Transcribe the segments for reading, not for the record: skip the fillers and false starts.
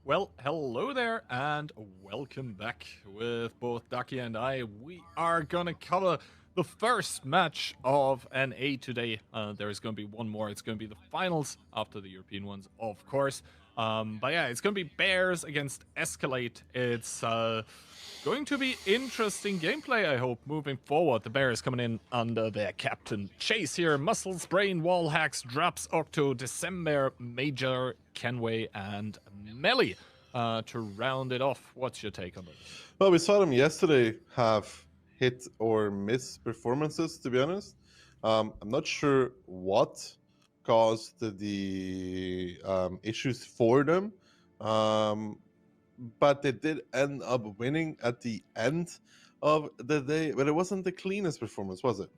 Well, hello there, and welcome back with both Ducky and I. We are gonna cover the first match of NA today. There is gonna be one more. It's gonna be the finals after the European ones, of course. But yeah, it's gonna be Bears against Escalate. It's going to be interesting gameplay, I hope, moving forward. The Bears coming in under their captain Chase here. Muscles, Brain, Wall Hacks, Drops, Octo, December, Major, Kenway, and Melly to round it off. What's your take on this? Well, we saw them yesterday have hit or miss performances, to be honest. I'm not sure what caused the issues for them, but they did end up winning at the end of the day, but it wasn't the cleanest performance, was it?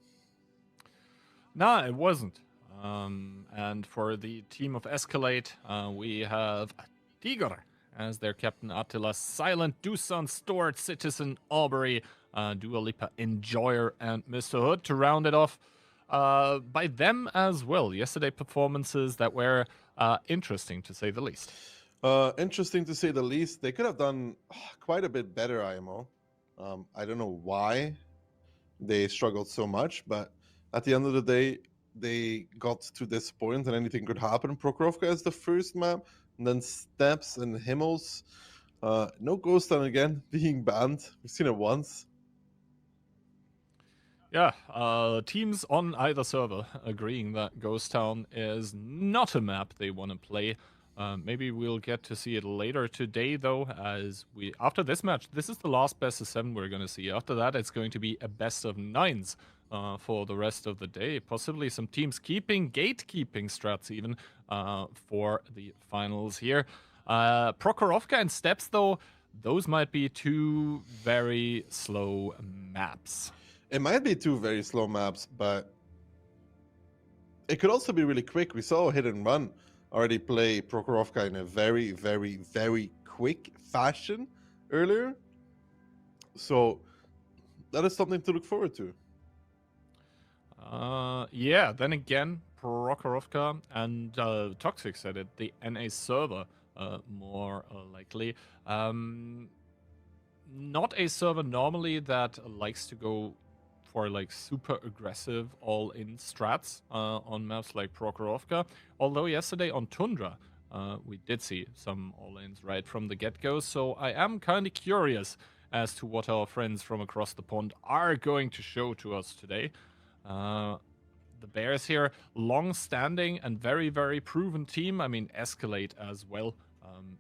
Nah, it wasn't. And for the team of Escalate, we have Tigor as their captain, Attila, Silent, Dusan, Stort, Citizen, Aubrey, Dua Lipa, Enjoyer, and Mr. Hood to round it off by them as well. Yesterday, performances that were interesting to say the least. Interesting to say the least. They could have done quite a bit better, IMO. I don't know why they struggled so much, but at the end of the day, they got to this point and anything could happen. Prokhorovka is the first map, and then Steps and Himmels. No Ghost Town again being banned. We've seen it once. Yeah, teams on either server agreeing that Ghost Town is not a map they want to play. Maybe we'll get to see it later today, though, as we after this match, this is the last best of 7 we're going to see. After that, it's going to be a best of 9s for the rest of the day. Possibly some teams keeping gatekeeping strats even for the finals here. Prokhorovka and Steps, though, those might be two very slow maps. It might be two very slow maps, but it could also be really quick. We saw Hit and Run already play Prokhorovka in a very, very, very quick fashion earlier. So that is something to look forward to. Yeah, then again, Prokhorovka and Toxic said it, the NA server more likely. Not a server normally that likes to go for like super aggressive all-in strats on maps like Prokhorovka. Although yesterday on Tundra, we did see some all-ins right from the get-go. So I am kind of curious as to what our friends from across the pond are going to show to us today. The Bears here, long-standing and very, very proven team. I mean, Escalate as well.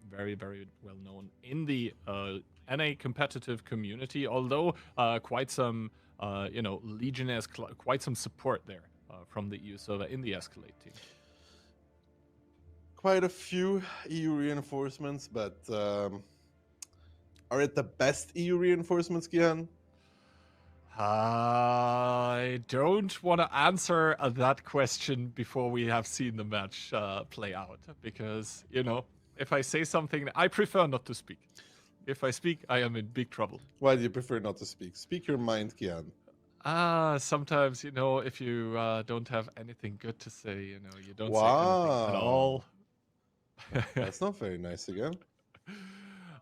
Very, very well known in the NA competitive community. Although quite some, Legionnaires, quite some support there from the EU server in the Escalate team. Quite a few EU reinforcements, but are it the best EU reinforcements, Gian? I don't want to answer that question before we have seen the match play out, because, if I say something, I prefer not to speak. If I speak, I am in big trouble. Why do you prefer not to speak? Speak your mind, Gian. Sometimes, if you don't have anything good to say, you don't say Wow. anything at all. That's not very nice again.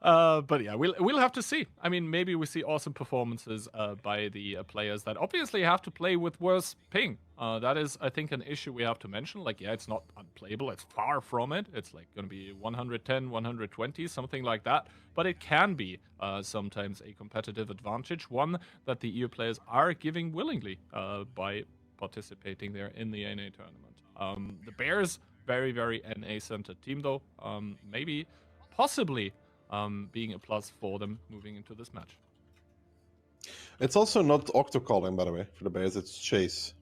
But yeah, we'll have to see. I mean, maybe we see awesome performances by the players that obviously have to play with worse ping. That is, I think, an issue we have to mention. Like, yeah, it's not unplayable. It's far from it. It's like going to be 110, 120, something like that. But it can be sometimes a competitive advantage, one that the EU players are giving willingly by participating there in the NA tournament. The Bears, very, very NA-centered team, though. Maybe, possibly, being a plus for them moving into this match. It's also not Octo calling, by the way, for the Bears. It's Chase.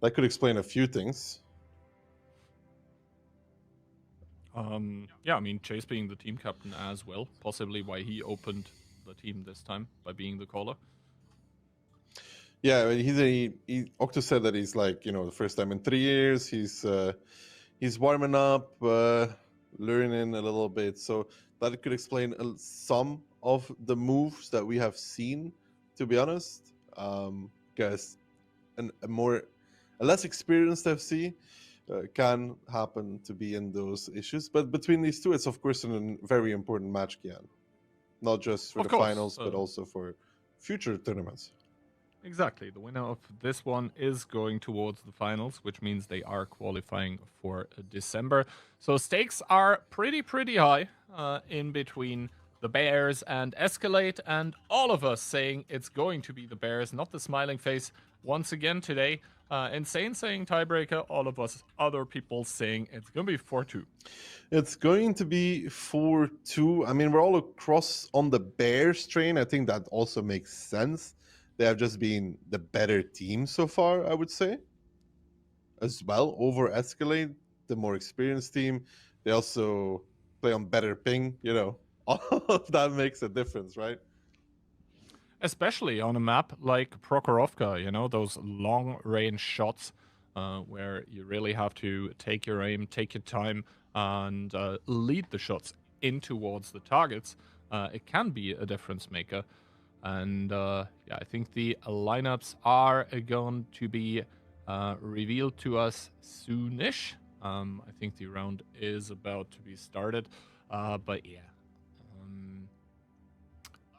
That could explain a few things. Yeah, I mean, Chase being the team captain as well, possibly why he opened the team this time by being the caller. Yeah, Octo said that he's like, the first time in 3 years. He's warming up, learning a little bit. So that could explain some of the moves that we have seen, to be honest. Because a less experienced FC can happen to be in those issues. But between these two, it's of course a very important match, Kian. Not just for Of the course. finals, but also for future tournaments. Exactly. The winner of this one is going towards the finals, which means they are qualifying for December. So stakes are pretty high in between the Bears and Escalate, and all of us saying it's going to be the Bears, not the smiling face once again today. Insane saying tiebreaker, all of us other people saying it's going to be 4-2. It's going to be 4-2. I mean, we're all across on the Bears train. I think that also makes sense. They have just been the better team so far, I would say, as well, over Escalade, the more experienced team. They also play on better ping, all of that makes a difference, right? Especially on a map like Prokhorovka, those long range shots where you really have to take your aim, take your time, and lead the shots in towards the targets. It can be a difference maker. And yeah, I think the lineups are going to be revealed to us soonish. I think the round is about to be started. But yeah,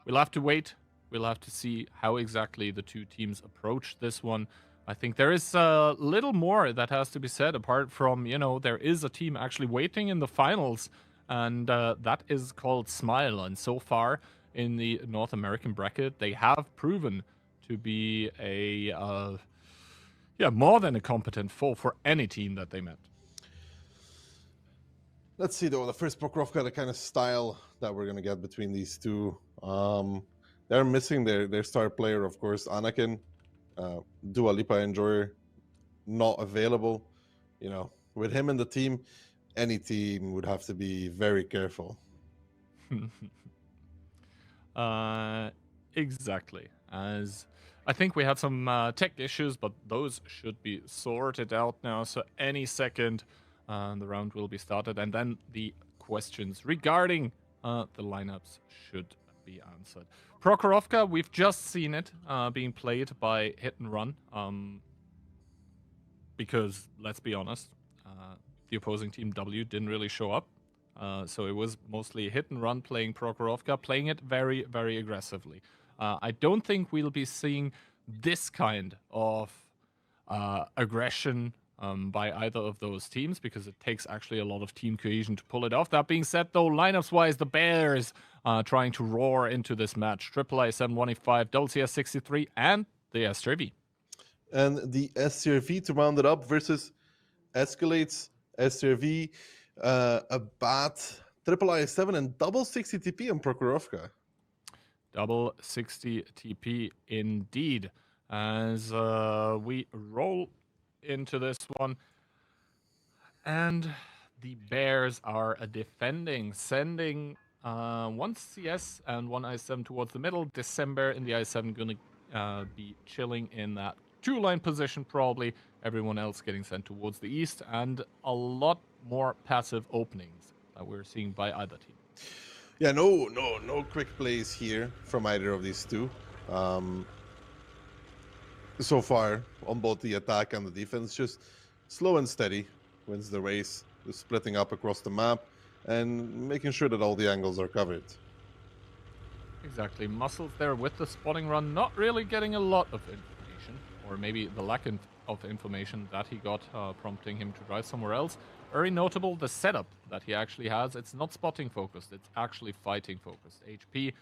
we'll have to wait. We'll have to see how exactly the two teams approach this one. I think there is a little more that has to be said apart from, there is a team actually waiting in the finals, and that is called Smile. And so far, in the North American bracket, they have proven to be a more than a competent foe for any team that they met. Let's see though, the first Prokhorovka, the kind of style that we're gonna get between these two. They're missing their star player, of course, Anakin. Dua Lipa Enjoyer not available. With him in the team, any team would have to be very careful. Exactly. As I think we had some tech issues, but those should be sorted out now. So any second, the round will be started, and then the questions regarding the lineups should be answered. Prokhorovka, we've just seen it being played by Hit and Run. Because let's be honest, the opposing team W didn't really show up. So it was mostly Hit and Run playing Prokhorovka, playing it very, very aggressively. I don't think we'll be seeing this kind of aggression by either of those teams, because it takes actually a lot of team cohesion to pull it off. That being said, though, lineups-wise, the Bears trying to roar into this match. Triple I 715, Double CS 63, and the SRV. And the SRV to round it up versus Escalate's SRV, a bat, Triple I7 and double 60 TP on Prokhorovka. Double 60 TP indeed. As we roll into this one. And the Bears are defending, sending one CS and one I7 towards the middle. December in the I7 going to be chilling in that two-line position probably. Everyone else getting sent towards the east, and a lot more passive openings that we're seeing by either team. Yeah, no quick plays here from either of these two. So far, on both the attack and the defense, just slow and steady wins the race, just splitting up across the map and making sure that all the angles are covered. Exactly. Muscles there with the spotting run, not really getting a lot of information, or maybe the lack of information that he got, prompting him to drive somewhere else. Very notable, the setup that he actually has. It's not spotting focused, it's actually fighting focused. HP,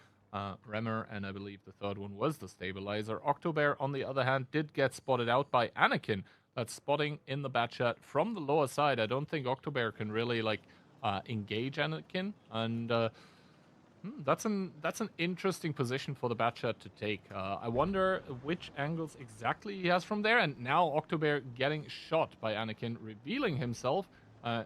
Remmer, and I believe the third one was the stabilizer. Octobear, on the other hand, did get spotted out by Anakin. That's spotting in the bat chat from the lower side. I don't think Octobear can really engage Anakin, and that's an interesting position for the bat chat to take. I wonder which angles exactly he has from there. And now Octobear getting shot by Anakin, revealing himself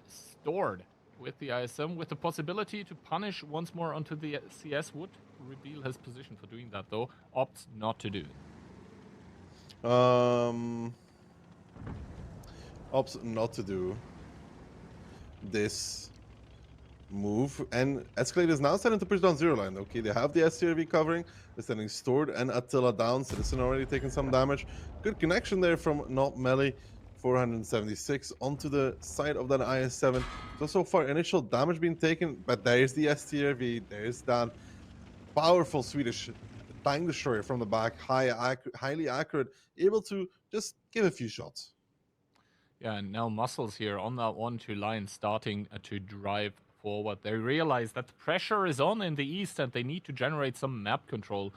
stored with the ISM, with the possibility to punish once more onto the CS. Would reveal his position for doing that, though. Opts not to do. Opts not to do this move, and Escalate is now starting to push down zero line. Okay, they have the SCRV covering, they're sending Stored and Attila down. Citizen already taking some damage. Good connection there from Not Melee 476 onto the side of that IS-7. So far, initial damage being taken, but there's the STRV, there's that powerful Swedish tank destroyer from the back, highly accurate, able to just give a few shots. Yeah, and now Muscles here on that 1-2 line starting to drive forward. They realize that the pressure is on in the east and they need to generate some map control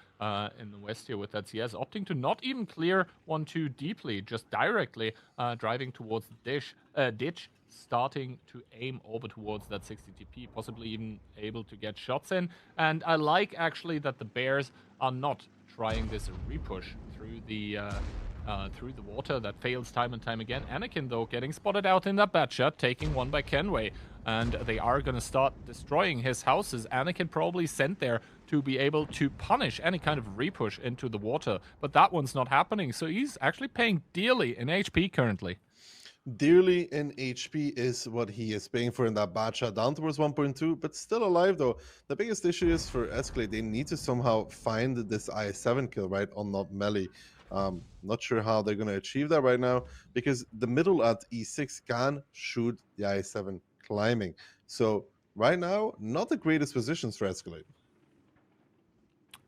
in the west here with that CS, opting to not even clear 1-2 deeply, just directly driving towards the ditch, starting to aim over towards that 60 TP, possibly even able to get shots in. And I like actually that the Bears are not trying this repush through the water that fails time and time again. Anakin, though, getting spotted out in that bad shot, taking one by Kenway. And they are going to start destroying his houses. Anakin probably sent there to be able to punish any kind of repush into the water. But that one's not happening, so he's actually paying dearly in HP currently. Dearly in HP is what he is paying for in that bad shot, down towards 1.2, but still alive though. The biggest issue is for Escalate, they need to somehow find this IS-7 kill, right, on not melee. Not sure how they're going to achieve that right now, because the middle at E6 can shoot the IS-7 climbing. So right now, not the greatest positions for Escalate.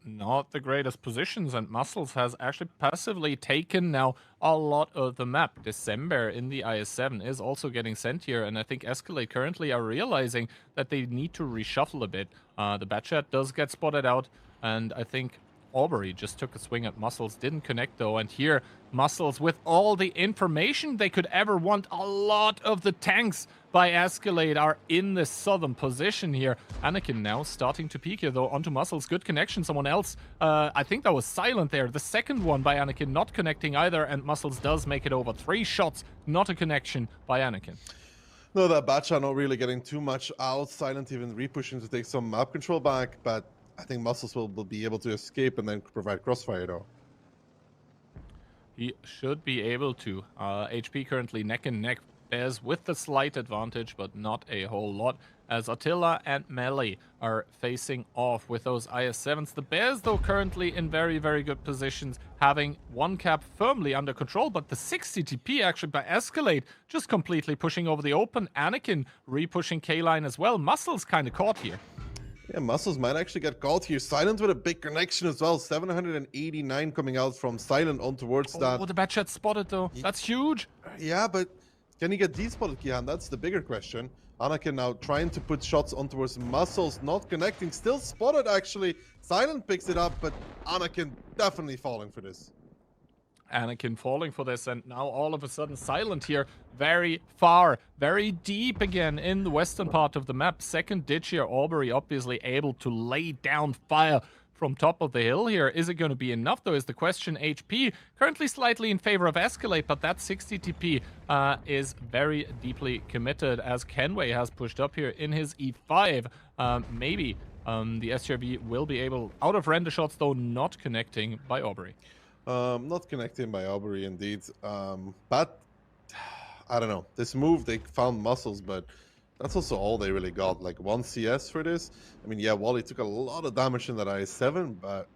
Not the greatest positions, and Muscles has actually passively taken now a lot of the map. December in the IS-7 is also getting sent here, and I think Escalate currently are realizing that they need to reshuffle a bit. The Batchat does get spotted out, and I think Aubrey just took a swing at Muscles, didn't connect though, and here Muscles with all the information they could ever want. A lot of the tanks by Escalate are in the southern position here. Anakin now starting to peek here though onto Muscles. Good connection. Someone else, I think that was Silent there. The second one by Anakin not connecting either, and Muscles does make it over. 3 shots, not a connection by Anakin. No, that Batcha not really getting too much out. Silent even repushing to take some map control back, but I think Muscles will be able to escape and then provide crossfire though. He should be able to. HP currently neck and neck. Bears with the slight advantage, but not a whole lot, as Attila and Melee are facing off with those IS-7s. The Bears, though, currently in very, very good positions, having one cap firmly under control, but the 60 TP actually by Escalate just completely pushing over the open. Anakin re-pushing K-Line as well. Muscles kind of caught here. Yeah, Muscles might actually get caught here. Silent with a big connection as well. 789 coming out from Silent on towards that. Oh, the Batchat spotted though. That's huge. Yeah, but can he get despotted, Kihan? That's the bigger question. Anakin now trying to put shots on towards Muscles, not connecting. Still spotted, actually. Silent picks it up, but Anakin definitely falling for this. Anakin falling for this, and now all of a sudden Silent here, very far, very deep again in the western part of the map. Second ditch here, Aubrey obviously able to lay down fire from top of the hill here. Is it going to be enough though is the question. HP currently slightly in favor of Escalate, but that 60 TP is very deeply committed, as Kenway has pushed up here in his E5. Maybe the SRV will be able, out of render shots though, not connecting by Aubrey. Not connecting by Aubrey indeed. But I don't know. This move, they found Muscles, but that's also all they really got. Like 1 CS for this. I mean, yeah, Wally took a lot of damage in that IS-7, but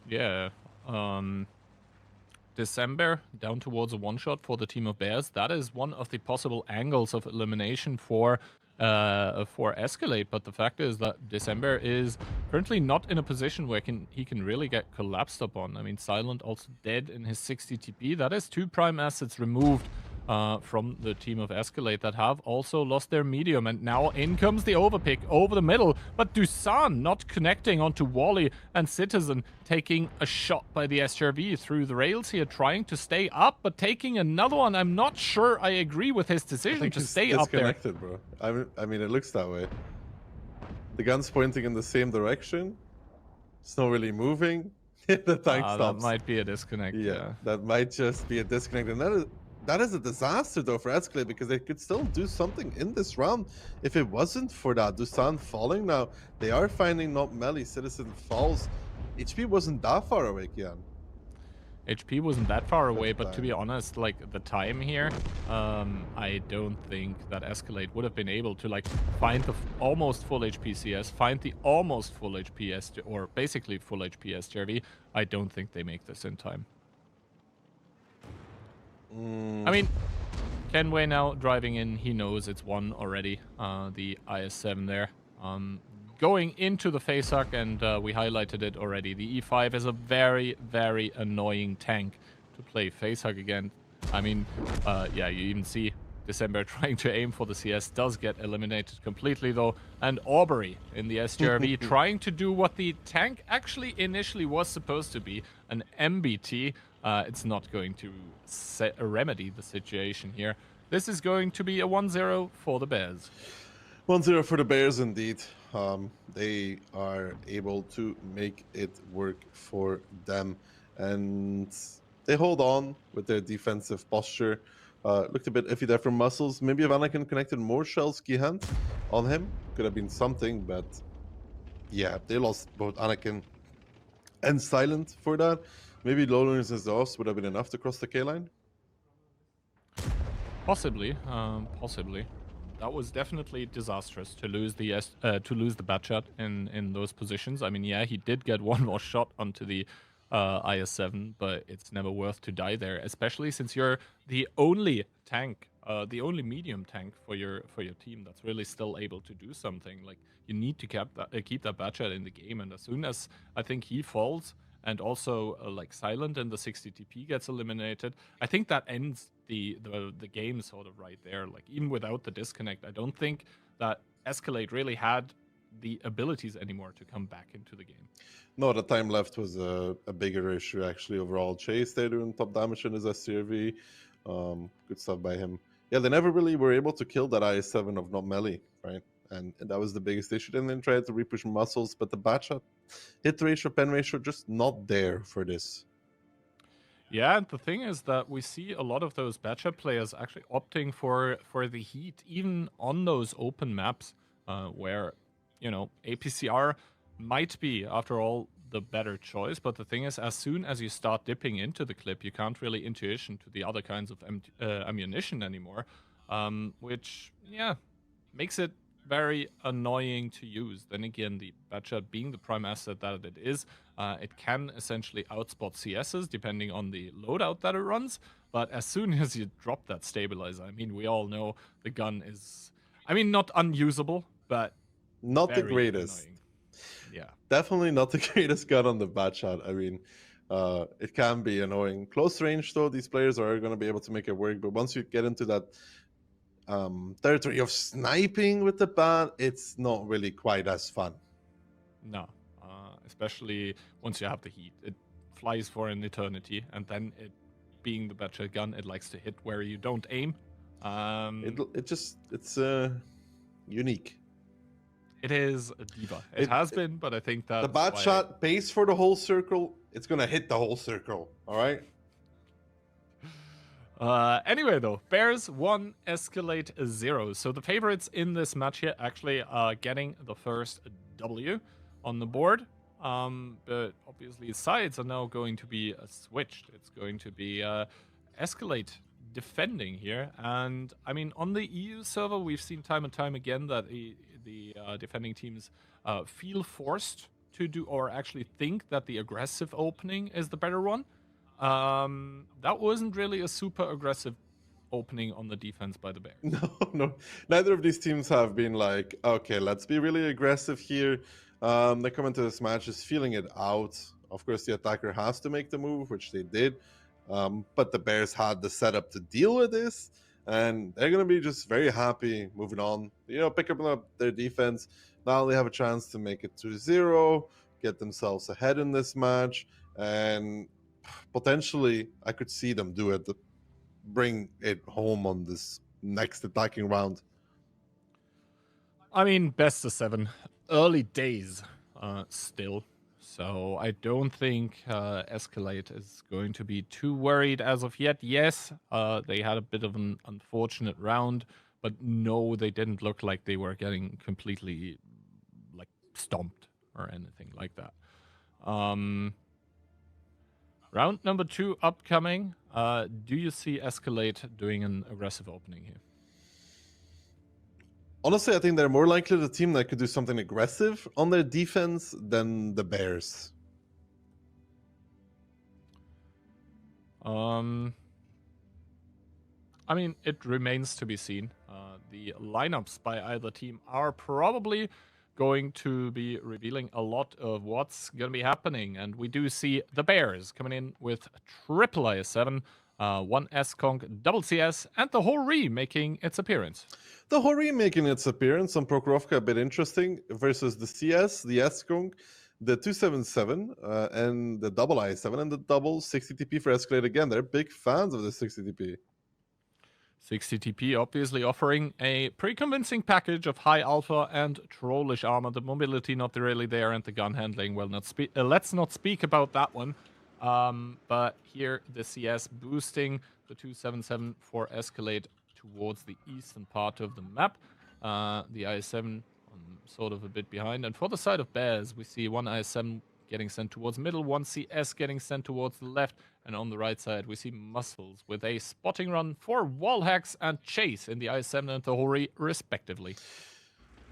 yeah. December down towards a one-shot for the team of Bears. That is one of the possible angles of elimination for Escalate, but the fact is that December is currently not in a position where he can really get collapsed upon. I mean, Silent also dead in his 60 TP. That is 2 prime assets removed from the team of Escalate that have also lost their medium, and now in comes the overpick over the middle, but Dusan not connecting onto Wally, and Citizen taking a shot by the SRV through the rails here, trying to stay up, but taking another one. I'm not sure I agree with his decision to stay up there. Bro. I mean, it looks that way. The gun's pointing in the same direction. It's not really moving. The tank stops. That might be a disconnect. Yeah, that might just be a disconnect, and that is a disaster though for Escalate, because they could still do something in this round if it wasn't for that Dusan falling. Now they are finding not melee. Citizen falls. HP wasn't that far away, Kian. HP wasn't that far away, but to be honest, like the time here, I don't think that Escalate would have been able to like find the almost full HP CS, find the almost full HP or basically full HP STRV. I don't think they make this in time. Mm, I mean, Kenway now driving in, he knows it's one already, the IS-7 there. Going into the facehug, and we highlighted it already, the E5 is a very, very annoying tank to play facehug again. I mean, yeah, you even see December trying to aim for the CS does get eliminated completely though, and Aubrey in the SJRV trying to do what the tank actually initially was supposed to be, an MBT. It's not going to remedy the situation here. This is going to be a 1-0 for the Bears. 1-0 for the Bears, indeed. They are able to make it work for them, and they hold on with their defensive posture. Looked a bit iffy there from Muscles. Maybe if Anakin connected more shells key hand on him, could have been something, but yeah, they lost both Anakin and Silent for that. Maybe Lowlands and Zeus would have been enough to cross the K line. Possibly, possibly. That was definitely disastrous to lose the Batchat in those positions. I mean, yeah, he did get one more shot onto the IS-7, but it's never worth to die there, especially since you're the only tank, the only medium tank for your team that's really still able to do something. Like, you need to keep that Batchat in the game, and as soon as I think he falls, and also like Silent and the 60 TP gets eliminated, I think that ends the game sort of right there. Like, even without the disconnect, I don't think that Escalate really had the abilities anymore to come back into the game. No, the time left was a bigger issue, actually, overall. Chase there doing top damage in his SCRV. Good stuff by him. Yeah, they never really were able to kill that IS-7 of not melee, right? And that was the biggest issue. Then they tried to repush Muscles, but the Batchat hit ratio, pen ratio, just not there for this. Yeah, and the thing is that we see a lot of those Batchat players actually opting for the heat, even on those open maps, where, you know, APCR might be, after all, the better choice. But the thing is, as soon as you start dipping into the clip, you can't really intuition to the other kinds of ammunition anymore, which, yeah, makes it very annoying to use. Then again, the Batchat being the prime asset that it is, it can essentially outspot CSs depending on the loadout that it runs. But as soon as you drop that stabilizer, I mean, we all know the gun is, I mean, not unusable, but not the greatest. Annoying. Yeah, definitely not the greatest gun on the Batchat. I mean, it can be annoying. Close range, though, these players are going to be able to make it work. But once you get into that territory of sniping with the bat, it's not really quite as fun. No, especially once you have the heat. It flies for an eternity, and then it, being the Batchat gun, it likes to hit where you don't aim. It's unique. It is a diva. It has been, but I think that the Batchat pays for the whole circle. It's gonna hit the whole circle. All right. Anyway, though, Bears 1, Escalate 0. So the favorites in this match here actually are getting the first W on the board. But obviously sides are now going to be switched. It's going to be Escalate defending here. And I mean, on the EU server, we've seen time and time again that the defending teams feel forced to do, or actually think that the aggressive opening is the better one. That wasn't really a super aggressive opening on the defense by the Bears. No. Neither of these teams have been like, okay, let's be really aggressive here. They come into this match just feeling it out. Of course, the attacker has to make the move, which they did. But the Bears had the setup to deal with this, and they're going to be just very happy moving on. You know, pick up their defense. Now they have a chance to make it 2-0, get themselves ahead in this match, and potentially I could see them do it, bring it home on this next attacking round. I mean, best of 7, early days still. So I don't think Escalate is going to be too worried as of yet. Yes, they had a bit of an unfortunate round, but no, they didn't look like they were getting completely like stomped or anything like that. Round number 2 upcoming. Do you see Escalate doing an aggressive opening here? Honestly, I think they're more likely the team that could do something aggressive on their defense than the Bears. I mean, it remains to be seen. The lineups by either team are probably going to be revealing a lot of what's going to be happening. And we do see the Bears coming in with triple IS7, one S-Conk, double CS, and the Hori making its appearance. The Hori making its appearance on Prokhorovka, a bit interesting, versus the CS, the Skunk, the 277, and the double I7, and the double 60TP for Escalate again. They're big fans of the 60TP. 60TP obviously offering a pretty convincing package of high alpha and trollish armor. The mobility not really there, and the gun handling, well, let's not speak about that one. But here the CS boosting the 277 for Escalate towards the eastern part of the map. The IS-7 sort of a bit behind. And for the side of Bears, we see one IS-7 getting sent towards middle, one CS getting sent towards the left, and on the right side we see Muscles with a spotting run for Wallhacks and Chase in the IS-7 and the Hori respectively.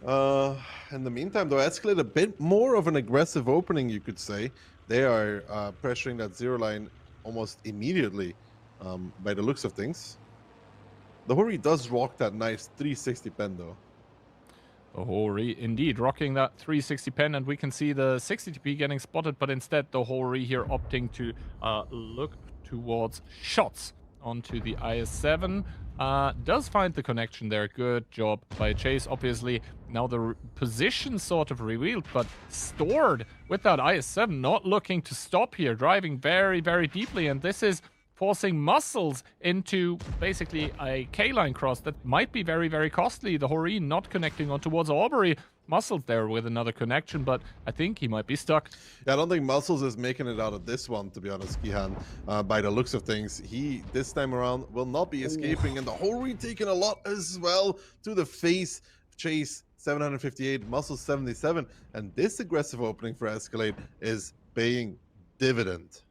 In the meantime, though, Escalate a bit more of an aggressive opening, you could say. They are pressuring that zero line almost immediately, by the looks of things. The Hori does rock that nice 360 pen, though. The Hori indeed rocking that 360 pen, and we can see the 60TP getting spotted, but instead the Hori here opting to look towards shots onto the IS-7. Does find the connection there. Good job by Chase. Obviously, now the position sort of revealed, but stored with that IS-7, not looking to stop here, driving very, very deeply, and this is forcing Muscles into basically a K-line cross that might be very, very costly. The Hori not connecting on towards Aubrey. Muscles there with another connection, but I think he might be stuck. Yeah, I don't think Muscles is making it out of this one, to be honest, Kihan. By the looks of things, he, this time around, will not be escaping, and the Hori taking a lot as well to the face. Chase 758, Muscles 77, and this aggressive opening for Escalate is paying dividend.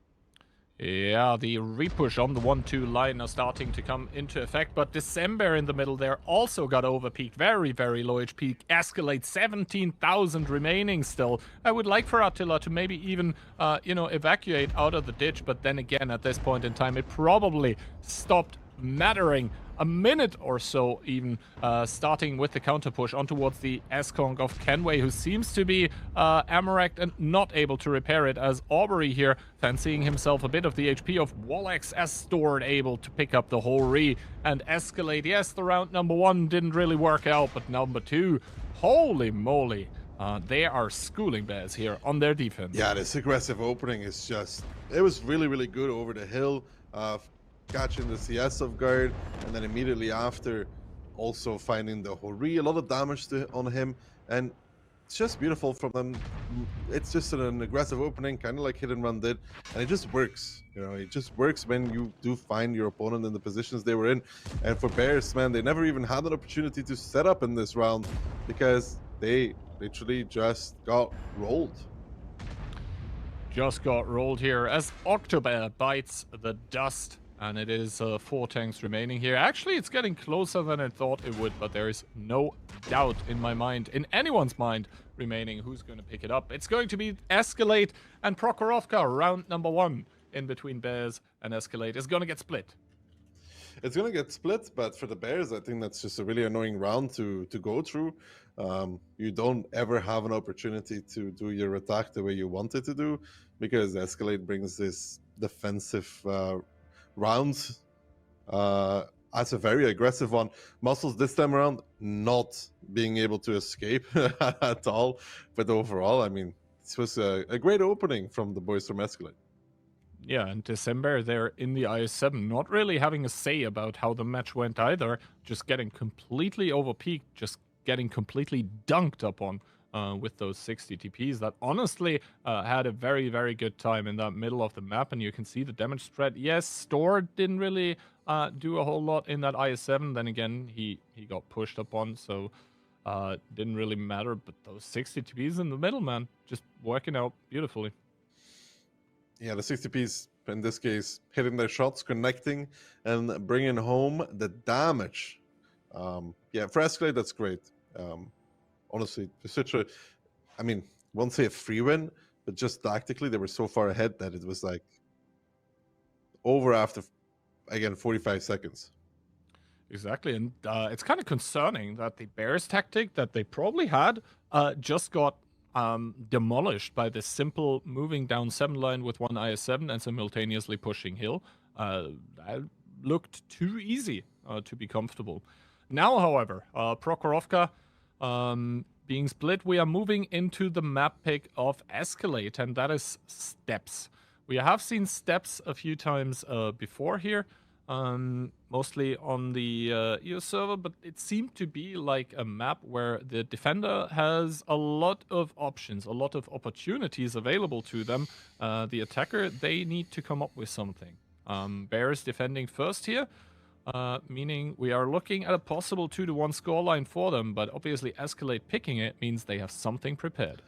Yeah, the repush on the 1-2 line are starting to come into effect, but December in the middle there also got overpeaked. Very, very low HP. Escalate 17,000 remaining still. I would like for Attila to maybe even, evacuate out of the ditch, but then again, at this point in time, it probably stopped mattering. A minute or so even, starting with the counter push on towards the S-Conk of Kenway, who seems to be Amoract and not able to repair it, as Aubrey here fancying himself a bit of the HP of Wallx as stored, able to pick up the Hori and Escalate. Yes, the round number one didn't really work out, but number two, holy moly. They are schooling Bears here on their defense. Yeah, this aggressive opening is just, it was really, really good over the hill. Catching the CS off guard, and then immediately after also finding the Hori, a lot of damage on him, and it's just beautiful from them. It's just an aggressive opening, kind of like Hit and Run did, and it just works. You know, it just works when you do find your opponent in the positions they were in. And for Bears, man, they never even had an opportunity to set up in this round because they literally just got rolled. Just got rolled here as October bites the dust. And it is 4 tanks remaining here. Actually, it's getting closer than I thought it would, but there is no doubt in my mind, in anyone's mind, remaining who's going to pick it up. It's going to be Escalate and Prokhorovka. Round number 1 in between Bears and Escalate is going to get split. It's going to get split, but for the Bears, I think that's just a really annoying round to go through. You don't ever have an opportunity to do your attack the way you want it to do, because Escalate brings this defensive round as a very aggressive one. Muscles this time around not being able to escape at all, but overall, I mean, this was a great opening from the boys from Escalate. Yeah, and December, they're in the IS-7, not really having a say about how the match went either, just getting completely overpeaked, just getting completely dunked upon with those 60 TPs that honestly had a very, very good time in that middle of the map, and you can see the damage spread. Yes, Store didn't really do a whole lot in that IS-7, then again, he got pushed upon, so didn't really matter, but those 60 TPs in the middle, man, just working out beautifully. Yeah, the 60Ps, in this case, hitting their shots, connecting, and bringing home the damage. Yeah, for Escalate, that's great. Honestly, it's such a, I mean, won't say a free win, but just tactically, they were so far ahead that it was like over after, again, 45 seconds. Exactly, and it's kind of concerning that the Bears tactic that they probably had just got demolished by this simple moving down 7 line with one IS-7 and simultaneously pushing hill. That looked too easy to be comfortable. Now, however, Prokhorovka being split, we are moving into the map pick of Escalate, and that is Steps. We have seen Steps a few times before here, mostly on the EU server, but it seemed to be like a map where the defender has a lot of options, a lot of opportunities available to them. The attacker, they need to come up with something. Bears defending first here, meaning we are looking at a possible 2-1 scoreline for them, but obviously Escalate picking it means they have something prepared.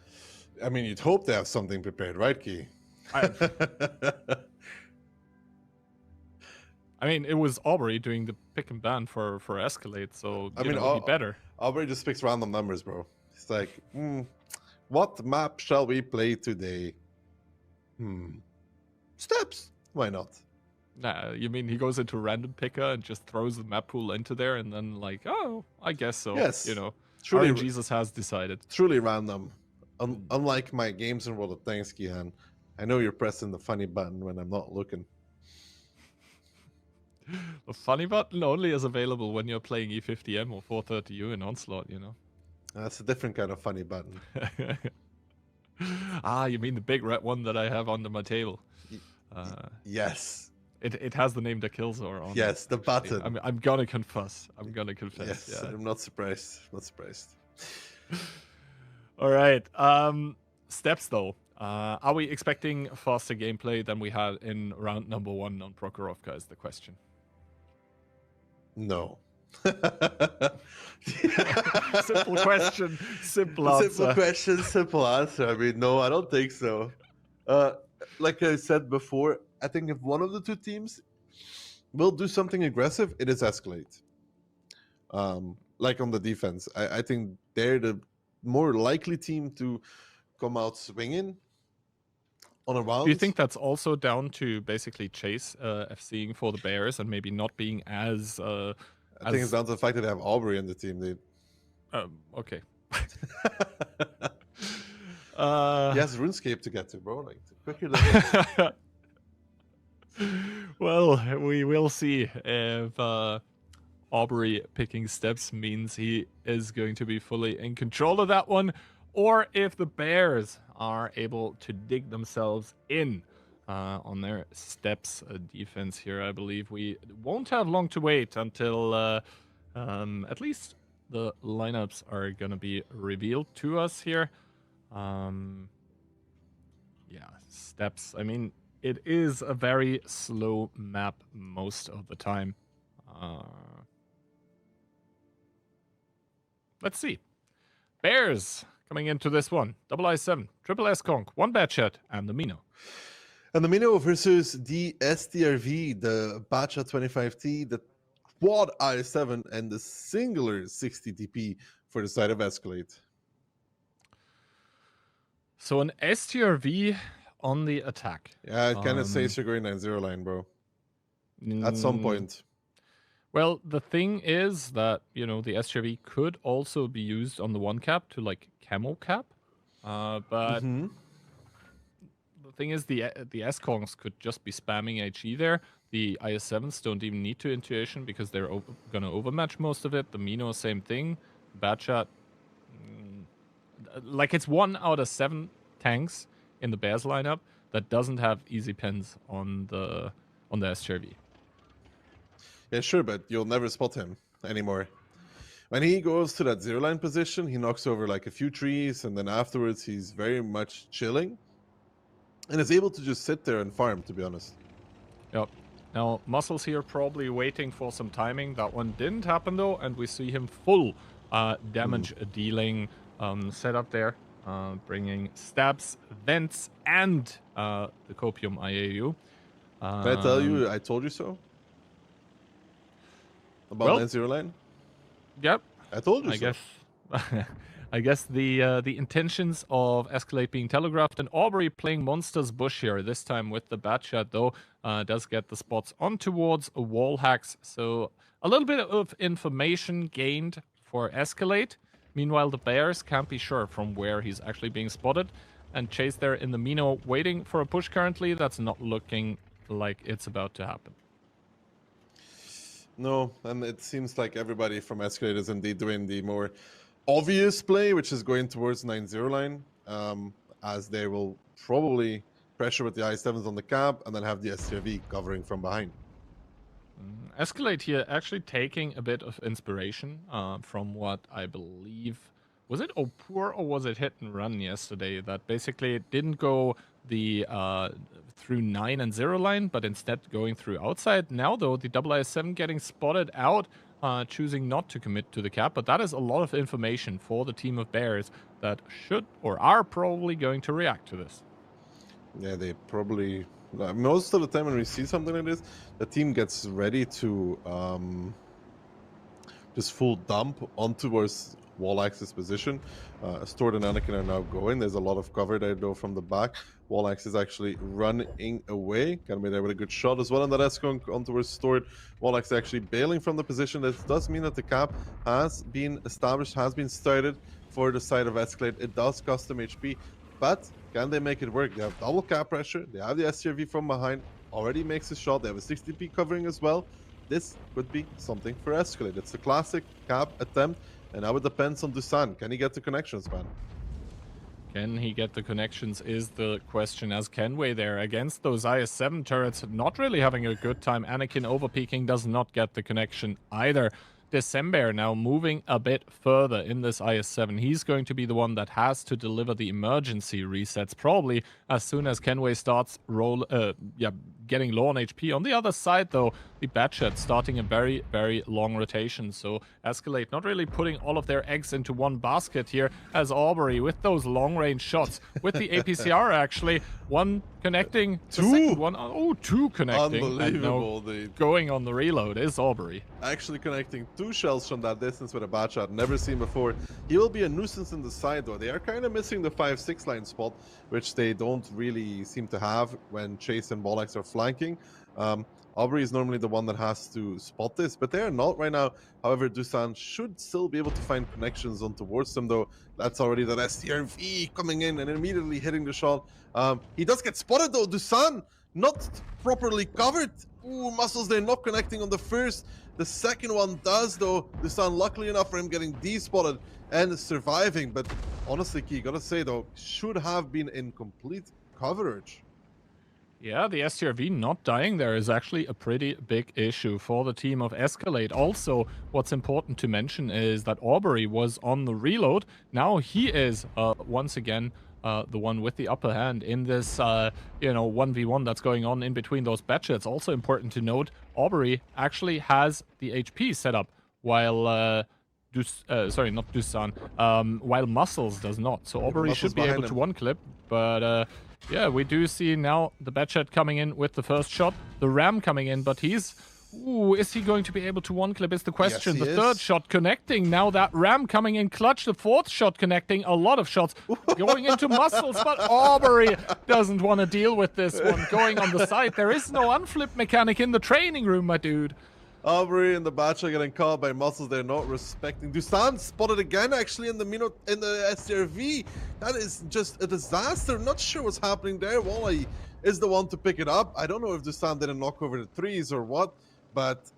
I mean, you'd hope they have something prepared, right, Key? I mean, it was Aubrey doing the pick and ban for Escalate, so I mean, it'd be better. Aubrey just picks random numbers, bro. It's like, what map shall we play today? Steps. Why not? Nah, you mean he goes into random picker and just throws the map pool into there, and then like, oh, I guess so. Yes, you know, truly, Jesus has decided. Truly random. Unlike my games in World of Tanks, Kihan, I know you're pressing the funny button when I'm not looking. The funny button only is available when you're playing E50M or 430U in Onslaught, you know. That's a different kind of funny button. Ah, you mean the big red one that I have under my table? Yes. It has the name the Killzor on. Yes, the button. I'm gonna confess. Yes, yeah. I'm not surprised. Not surprised. All right. Steps though. Are we expecting faster gameplay than we had in round number 1 on Prokhorovka is the question. No. Simple question, simple answer. Simple question, simple answer. I mean, no, I don't think so. Like I said before, I think if one of the two teams will do something aggressive, it is Escalate. Like on the defense, I think they're the more likely team to come out swinging on a round. Do you think that's also down to basically Chase FCing for the Bears and maybe not being as... I think it's down to the fact that they have Aubrey in the team, dude. Okay. He has RuneScape to get to, bro. Like, quicker than... Well, we will see if Aubrey picking Steps means he is going to be fully in control of that one, or if the Bears are able to dig themselves in on their Steps defense here. I believe we won't have long to wait until at least the lineups are going to be revealed to us here. Yeah, Steps. I mean, it is a very slow map most of the time. Let's see. Bears coming into this one. Double I7, Triple S Conk, 1 Batchat, and the Mino. And the Mino versus the STRV, the Bacha 25T, the Quad I7, and the singular 60 TP for the side of Escalate. So an STRV on the attack. Yeah, it kind of says you're going 9-0 line, bro. At some point. Well, the thing is that, you know, the STRV could also be used on the 1 cap to, like, camo cap. But the thing is, the S-Kongs could just be spamming HE there. The IS-7s don't even need to intuition because they're going to overmatch most of it. The Mino, same thing. Batchat, like, it's 1 out of 7 tanks in the Bears lineup that doesn't have easy pens on the STRV. Yeah, sure, but you'll never spot him anymore. When he goes to that 0 line position, he knocks over like a few trees, and then afterwards he's very much chilling. And is able to just sit there and farm, to be honest. Yep. Now, Muscles here probably waiting for some timing. That one didn't happen, though, and we see him full damage dealing setup there. Bringing stabs, vents, and the Copium IAU. Can I tell you, I told you so? About 9-0 line? Yep. I told you so. Guess. I guess the intentions of Escalate being telegraphed, and Aubrey playing Monsters Bush here, this time with the bat shot, though, does get the spots on towards wall hacks. So a little bit of information gained for Escalate. Meanwhile, the Bears can't be sure from where he's actually being spotted. And Chase there in the Mino waiting for a push currently. That's not looking like it's about to happen. No, and it seems like everybody from Escalate is indeed doing the more obvious play, which is going towards 9-0 line, as they will probably pressure with the I7s on the cab and then have the STRV covering from behind. Escalate here actually taking a bit of inspiration from what I believe, was it Opur or was it Hit and Run yesterday, that basically didn't go the through 9 and 0 line, but instead going through outside. Now though, the IS7 getting spotted out, choosing not to commit to the cap, but that is a lot of information for the team of Bears that should or are probably going to react to this. Yeah, they probably... most of the time when we see something like this, the team gets ready to just full dump on towards wall axis position. Stored and Anakin are now going. There's a lot of cover there though from the back. Wall axis actually running away. Gonna be there with a good shot as well, and that's going on towards Stored. Wall axis actually bailing from the position. This does mean that the cap has been established, has been started for the side of Escalate. It does cost them HP, but can they make it work? They have double cap pressure. They have the STRV from behind. Already makes a shot. They have a 60p covering as well. This could be something for Escalate. It's a classic cap attempt, and now it depends on Dusan. Can he get the connections, man? Can he get the connections is the question, as Kenway there against those IS-7 turrets, not really having a good time. Anakin overpeaking does not get the connection either. December now moving a bit further in this IS-7. He's going to be the one that has to deliver the emergency resets, probably as soon as Kenway starts getting low on HP. On the other side, though, the Batchat starting a very, very long rotation. So Escalate not really putting all of their eggs into one basket here, as Aubrey with those long-range shots. With the APCR, actually, one connecting, the second one, two connecting. Unbelievable. Going on the reload is Aubrey. Actually connecting 2 shells from that distance with a Batchat, never seen before. He will be a nuisance in the side, though. They are kind of missing the 5-6 line spot, which they don't really seem to have when Chase and Bollax are flanking. Aubrey is normally the one that has to spot this, but they are not right now. However, Dusan should still be able to find connections on towards them, though. That's already that STRV coming in and immediately hitting the shot. He does get spotted, though. Dusan not properly covered. Ooh, muscles, they're not connecting on the first. The second one does, though. Dusan, luckily enough for him, getting despotted and surviving. But honestly, Key, gotta say, though, should have been in complete coverage. Yeah, the STRV not dying there is actually a pretty big issue for the team of Escalate. Also, what's important to mention is that Aubrey was on the reload. Now he is, once again, the one with the upper hand in this, 1v1 that's going on in between those batches. Also important to note, Aubrey actually has the HP set up, while, not Dusan, while Muscles does not. So Aubrey should be able to one-clip, but... yeah, we do see now the Batchat coming in with the first shot, the Ram coming in, but he's... Ooh, is he going to be able to one-clip is the question. Yes, the third shot connecting, now that Ram coming in clutch, the fourth shot connecting, a lot of shots going into Muscles, but Aubrey doesn't want to deal with this one. Going on the side, there is no unflip mechanic in the training room, my dude. Aubrey and the Batchat getting caught by Muscles. They're not respecting. Dusan spotted again, actually, in the STRV. That is just a disaster. Not sure what's happening there. Wally is the one to pick it up. I don't know if Dusan didn't knock over the threes or what, but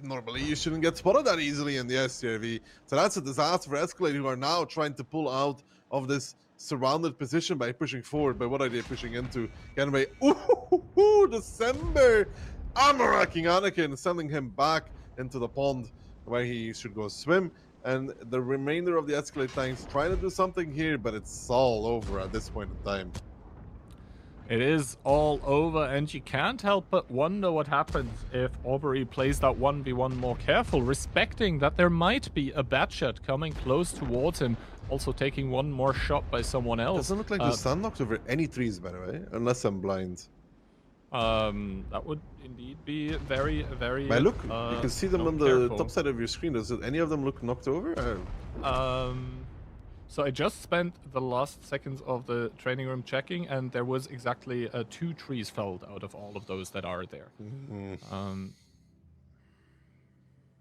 normally you shouldn't get spotted that easily in the STRV. So that's a disaster for Escalate, who are now trying to pull out of this surrounded position by pushing forward. But what are they pushing into? Kenway. Ooh, December. Amaraking Anakin, sending him back into the pond where he should go swim. And the remainder of the Escalate tanks trying to do something here, but it's all over at this point in time. It is all over, and you can't help but wonder what happens if Aubrey plays that 1v1 more careful, respecting that there might be a Batchat coming close towards him, also taking one more shot by someone else. Doesn't look like the sun knocked over any threes, by the way, unless I'm blind. That would indeed be very, very... But look, you can see them on the careful. top side of your screen. Does any of them look knocked over? So I just spent the last seconds of the training room checking, and there was exactly 2 trees felled out of all of those that are there.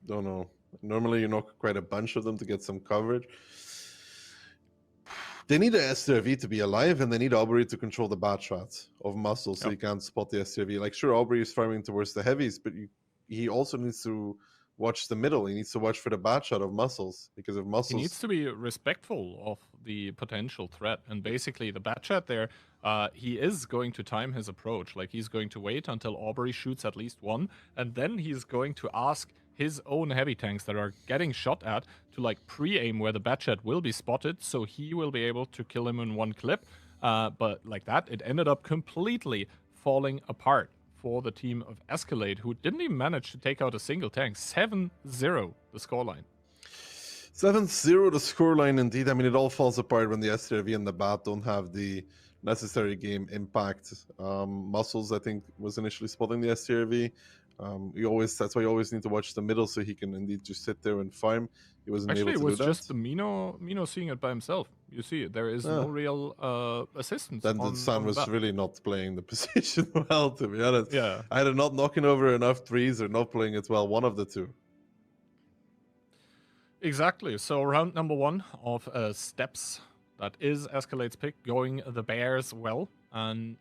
Don't know. Normally you knock quite a bunch of them to get some coverage. They need the STRV to be alive, and they need Aubrey to control the bat shot of muscle so you can't spot the STRV. Like, sure, Aubrey is farming towards the heavies, but he also needs to watch the middle. He needs to watch for the bat shot of muscles, because if muscles... He needs to be respectful of the potential threat. And basically, the bat chat there, he is going to time his approach. Like, he's going to wait until Aubrey shoots at least one, and then he's going to ask his own heavy tanks that are getting shot at to, like, pre-aim where the bat chat will be spotted, so he will be able to kill him in one clip. But like that, it ended up completely falling apart for the team of Escalate, who didn't even manage to take out a single tank. 7-0 the scoreline. 7-0 the scoreline, indeed. I mean, it all falls apart when the STRV and the bat don't have the necessary game impact. Muscles, I think, was initially spotting the STRV. That's why you always need to watch the middle so he can indeed just sit there and farm. He wasn't Actually, able to it was do that. just the Mino seeing it by himself. You see, there is no real assistance. Then the Sun was really not playing the position well, to be honest. Yeah. Either not knocking over enough threes or not playing it well, one of the two. Exactly. So round number 1 of steps. That is Escalate's pick, going the Bears way. And,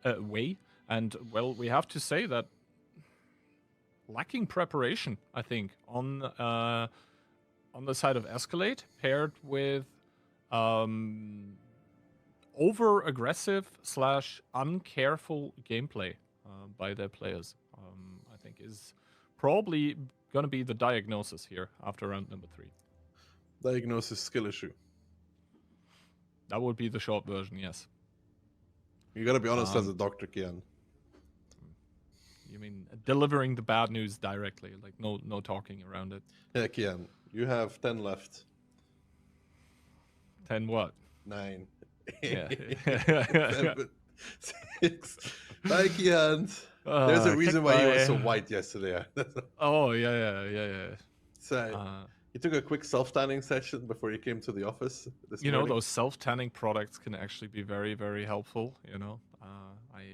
well, we have to say that lacking preparation, I think, on the side of Escalate, paired with over-aggressive / uncareful gameplay by their players, I think is probably going to be the diagnosis here after round number 3. Diagnosis skill issue. That would be the short version, yes. You gotta be honest as a doctor, Kian. You mean delivering the bad news directly, like no talking around it. Yeah, Kian, you have 10 left. 10 what? 9. Yeah. 7, 6. Bye, Kian. There's a reason why you were so white yesterday. Oh, yeah. So, you took a quick self-tanning session before you came to the office this morning. You know, those self-tanning products can actually be very, very helpful, you know.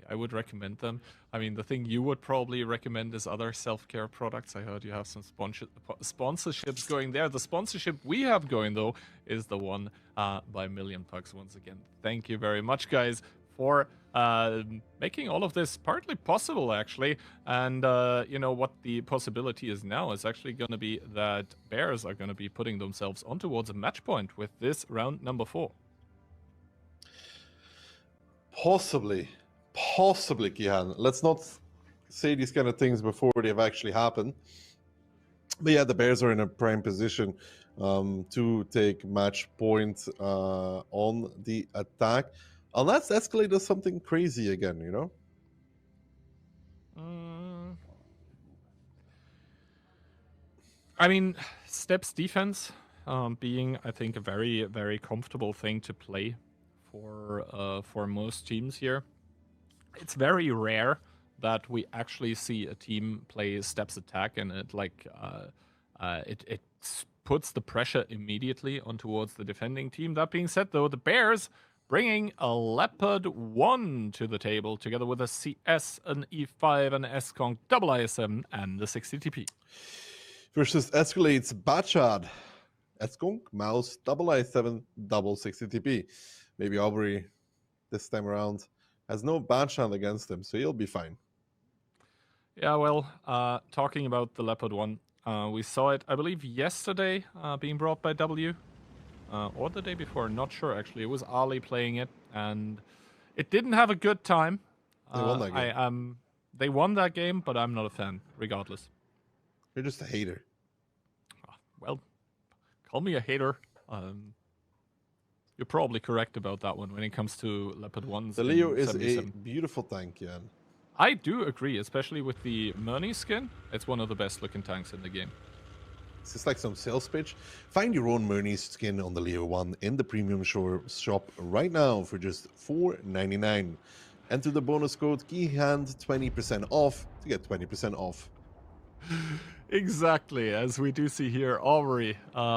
I would recommend them. I mean, the thing you would probably recommend is other self-care products. I heard you have some sponsorships going there. The sponsorship we have going, though, is the one by Million Pucks. Once again, thank you very much, guys, for making all of this partly possible, actually. And, you know, what the possibility is now is actually going to be that Bears are going to be putting themselves on towards a match point with this round number 4. Possibly, Kian. Let's not say these kind of things before they've actually happened. But yeah, the Bears are in a prime position to take match point on the attack. Unless Escalate does something crazy again, you know? I mean, Steps defense being, I think, a very, very comfortable thing to play for most teams here. It's very rare that we actually see a team play Steps attack and it it puts the pressure immediately on towards the defending team. That being said, though, the Bears bringing a Leopard 1 to the table, together with a CS, an E5, an S-Conk, double IS7, and the 60TP. Versus Escalate's Batchad, S-Conk, Mouse, double I7, double 60TP. Maybe Aubrey, this time around, has no Batchad against him, so he'll be fine. Yeah, well, talking about the Leopard 1, we saw it, I believe, yesterday being brought by W. Or the day before, not sure actually. It was Ali playing it, and it didn't have a good time. They won that game. They won that game, but I'm not a fan, regardless. You're just a hater. Well, call me a hater. You're probably correct about that one when it comes to Leopard 1s. The Leo is a beautiful tank, Jan. I do agree, especially with the Murney skin. It's one of the best looking tanks in the game. Is this like some sales pitch? Find your own Murney skin on the Leo 1 in the premium shop right now for just $4.99. Enter the bonus code KEYHAND 20% off to get 20% off. Exactly, as we do see here, Aubrey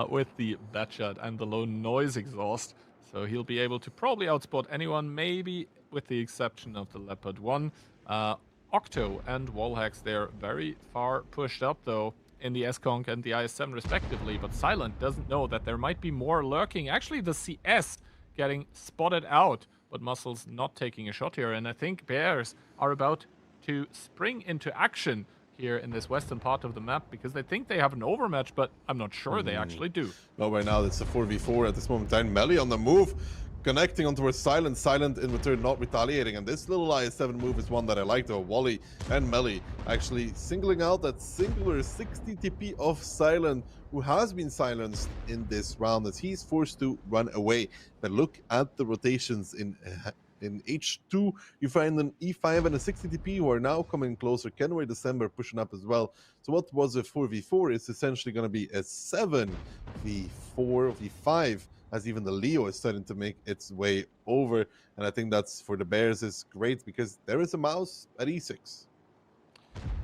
with the Batshot and the low noise exhaust. So he'll be able to probably outspot anyone, maybe with the exception of the Leopard 1. Octo and Wallhax, they're very far pushed up, though, in the S-Conk and the IS-7 respectively, but Silent doesn't know that there might be more lurking. Actually, the CS getting spotted out, but Muscle's not taking a shot here, and I think Bears are about to spring into action here in this western part of the map because they think they have an overmatch, but I'm not sure they actually do. No, right now it's a 4v4 at this moment in time. Melly on the move, connecting onto her Silent. Silent in return not retaliating, and this little IS-7 move is one that I like though. Wally and Melly actually singling out that singular 60 TP of Silent, who has been silenced in this round as he's forced to run away. But look at the rotations in H2, you find an E5 and a 60 TP who are now coming closer. Kenway December pushing up as well. So what was a 4v4 is essentially going to be a 7v4, v5, as even the Leo is starting to make its way over. And I think that's, for the Bears, is great because there is a mouse at E6.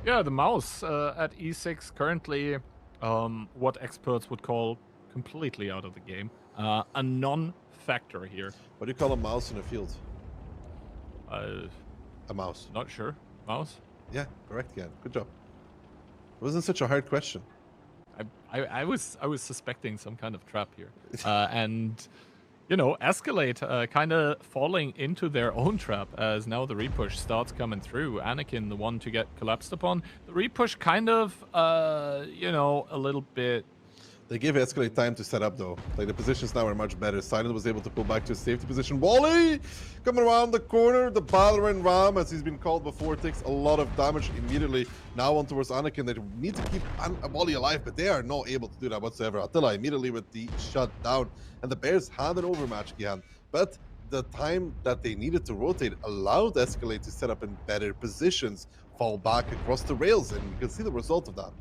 Yeah, the mouse at E6 currently, what experts would call completely out of the game. A non-factor here. What do you call a mouse in a field? A mouse. Not sure. Mouse? Yeah, correct, yeah. Good job. It wasn't such a hard question. I was suspecting some kind of trap here. And, you know, Escalate kind of falling into their own trap as now the repush starts coming through. Anakin, the one to get collapsed upon. The repush kind of, you know, a little bit... They gave Escalate time to set up, though. Like, the positions now are much better. Silent was able to pull back to his safety position. Wally coming around the corner. The Battering Ram, as he's been called before, takes a lot of damage immediately. Now on towards Anakin. They need to keep Wally alive, but they are not able to do that whatsoever. Attila immediately with the shutdown. And the Bears had an overmatch, Gian. But the time that they needed to rotate allowed Escalate to set up in better positions, fall back across the rails, and you can see the result of that.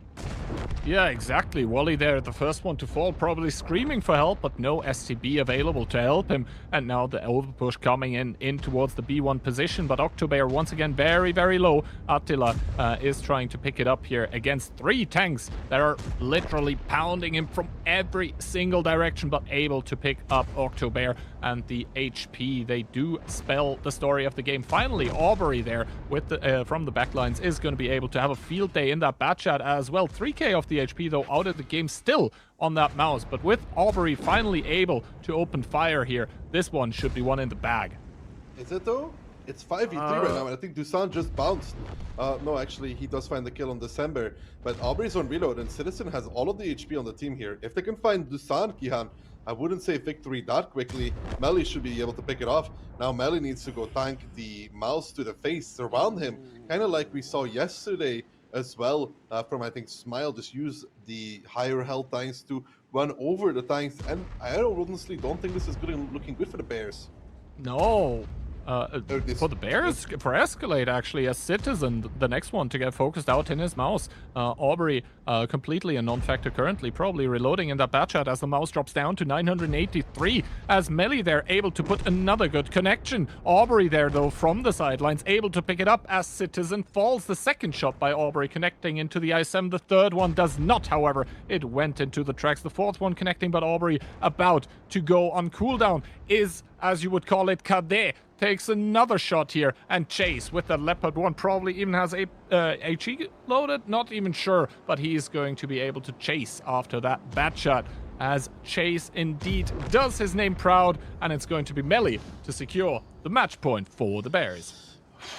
Yeah, exactly. Wally there, the first one to fall, probably screaming for help, but no STB available to help him. And now the overpush coming in towards the B1 position, but Octobear once again very, very low. Attila is trying to pick it up here against 3 tanks that are literally pounding him from every single direction, but able to pick up Octobear and the HP. They do spell the story of the game. Finally, Aubrey there with the, from the backlines is going to be able to have a field day in that bat chat as well. 3k off the HP though out of the game still on that mouse, but with Aubrey finally able to open fire here, this one should be one in the bag. Is it though? It's 5v3 right now, and I think Dusan just bounced. No, actually, he does find the kill on December, but Aubrey's on reload, and Citizen has all of the HP on the team here. If they can find Dusan, Kihan, I wouldn't say victory that quickly. Melly should be able to pick it off. Now Melly needs to go tank the mouse to the face, surround him, kind of like we saw yesterday as well from, I think, Smile. Just use the higher health tanks to run over the tanks, and I honestly don't think this is looking good for the Bears. No. For the Bears, for Escalate actually, as Citizen, the next one to get focused out in his mouse. Aubrey, completely a non-factor currently, probably reloading in that bat chat as the mouse drops down to 983, as Melly there able to put another good connection. Aubrey there though from the sidelines able to pick it up as Citizen falls. The second shot by Aubrey connecting into the ISM, the third one does not, however. It went into the tracks. The fourth one connecting, but Aubrey about to go on cooldown is, as you would call it, Cadet. Takes another shot here, and Chase with the Leopard 1 probably even has a HE loaded, not even sure, but he's going to be able to chase after that bat shot, as Chase indeed does his name proud, and it's going to be Melly to secure the match point for the Bears.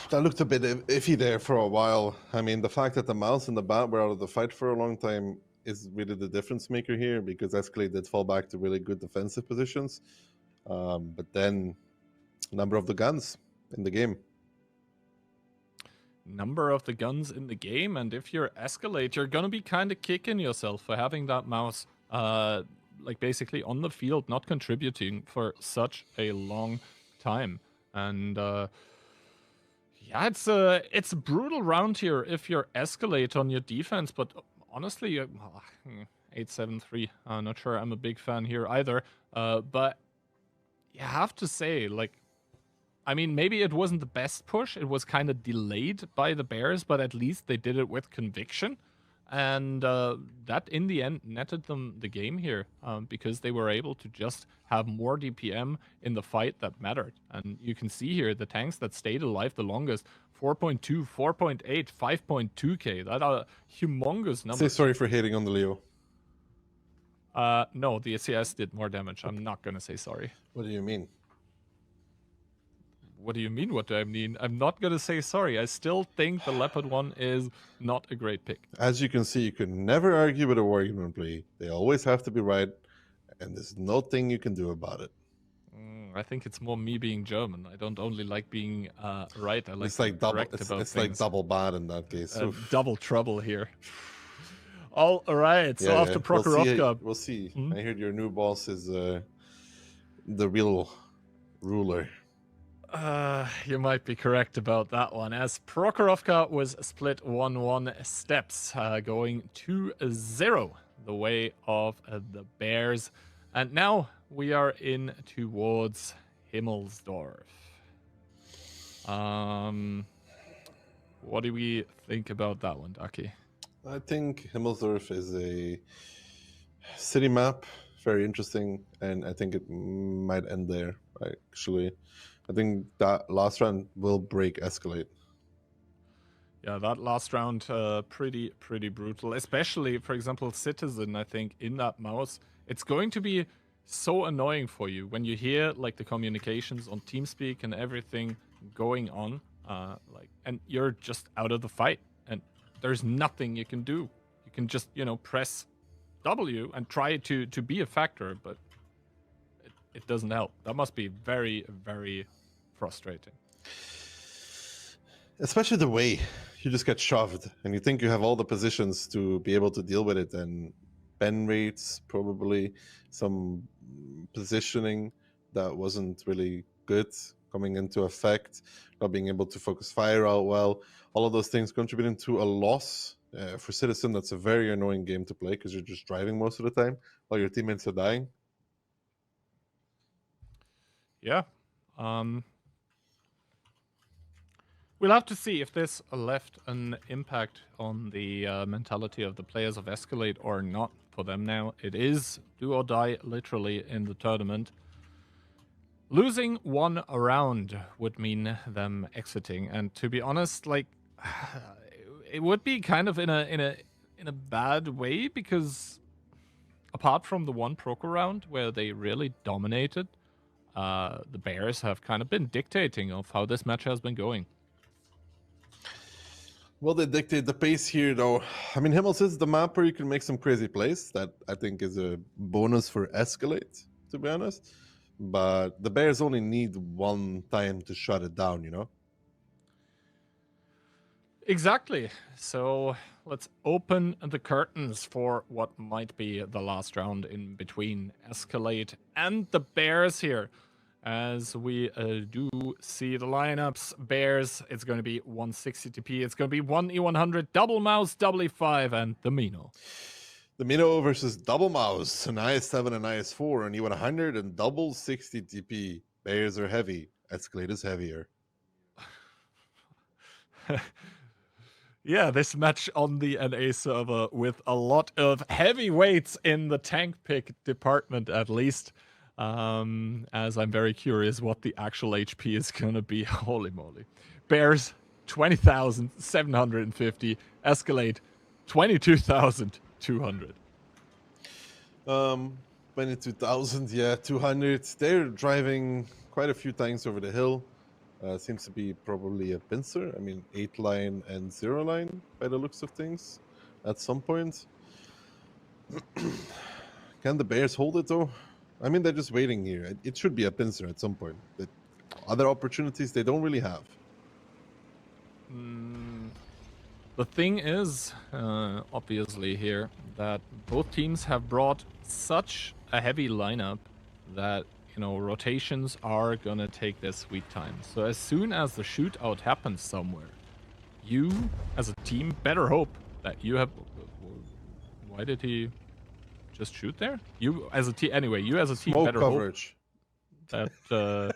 That looked a bit iffy there for a while. I mean, the fact that the mouse and the bat were out of the fight for a long time is really the difference maker here, because Escalate did fall back to really good defensive positions, but then number of the guns in the game. Number of the guns in the game, and if you're Escalate, you're gonna be kind of kicking yourself for having that mouse like basically on the field, not contributing for such a long time. And yeah, it's a brutal round here if you're Escalate on your defense, but honestly, 873, not sure I'm a big fan here either, but you have to say, like, I mean, maybe it wasn't the best push. It was kind of delayed by the Bears, but at least they did it with conviction. And that in the end netted them the game here because they were able to just have more DPM in the fight that mattered. And you can see here the tanks that stayed alive the longest 4.2, 4.8, 5.2k. That are humongous Say numbers. sorry for hating on the Leo. No, the ACS did more damage. I'm not going to say sorry. What do you mean? What do you mean? What do I mean? I'm not going to say sorry. I still think the Leopard one is not a great pick. As you can see, you can never argue with a Wargaming play. They always have to be right, and there's nothing you can do about it. I think it's more me being German. I don't only like being right. I like It's like being double. correct It's, about it's like things. double bad in that case. Double trouble here. All right. So Yeah, after yeah. Prokhorovka, We'll see. Hmm? I heard your new boss is the real ruler. You might be correct about that one, as Prokhorovka was split 1-1 steps, going 2-0 the way of the Bears. And now we are in towards Himmelsdorf. What do we think about that one, Ducky? I think Himmelsdorf is a city map, very interesting, and I think it might end there. Actually, I think that last round will break Escalate. Yeah, that last round, pretty brutal. Especially, for example, Citizen. I think in that mouse, it's going to be so annoying for you when you hear like the communications on TeamSpeak and everything going on, and you're just out of the fight, and there's nothing you can do. You can just press W and try to be a factor, but it doesn't help. That must be very frustrating. Especially the way you just get shoved and you think you have all the positions to be able to deal with it, and pen rates, probably some positioning that wasn't really good coming into effect, not being able to focus fire out well, all of those things contributing to a loss. For Citizen, that's a very annoying game to play because you're just driving most of the time while your teammates are dying. Yeah. We'll have to see if this left an impact on the mentality of the players of Escalate or not. For them now, it is do or die, literally, in the tournament. Losing one round would mean them exiting, and to be honest, like it would be kind of in a bad way, because apart from the one Proco round where they really dominated, the Bears have kind of been dictating of how this match has been going. Well, they dictate the pace here, though. I mean, Himmels is the map where you can make some crazy plays. That I think is a bonus for Escalate, to be honest. But the Bears only need one time to shut it down, you know? Exactly. So let's open the curtains for what might be the last round in between Escalate and the Bears here. As we do see the lineups, Bears, it's going to be 160 TP, it's going to be 1 E100, double mouse, double E5, and the Mino. The Mino versus double mouse, an IS-7 and IS-4, an E100, and double 60 TP. Bears are heavy, Escalate is heavier. Yeah, this match on the NA server with a lot of heavyweights in the tank pick department, at least. As I'm very curious what the actual HP is gonna be. Holy moly. Bears, 20,750. Escalate, 22,200. 22,000, yeah, 200. They're driving quite a few tanks over the hill. Seems to be probably a pincer. I mean, 8-line and 0-line by the looks of things at some point. Can the Bears hold it, though? I mean, they're just waiting here. It should be a pincer at some point. But other opportunities they don't really have. The thing is, obviously here, that both teams have brought such a heavy lineup that, rotations are gonna take their sweet time. So as soon as the shootout happens somewhere, you, as a team, better hope that you have... Why did he just shoot there? You, as a team... Anyway, you as a team Smoke better coverage. hope that...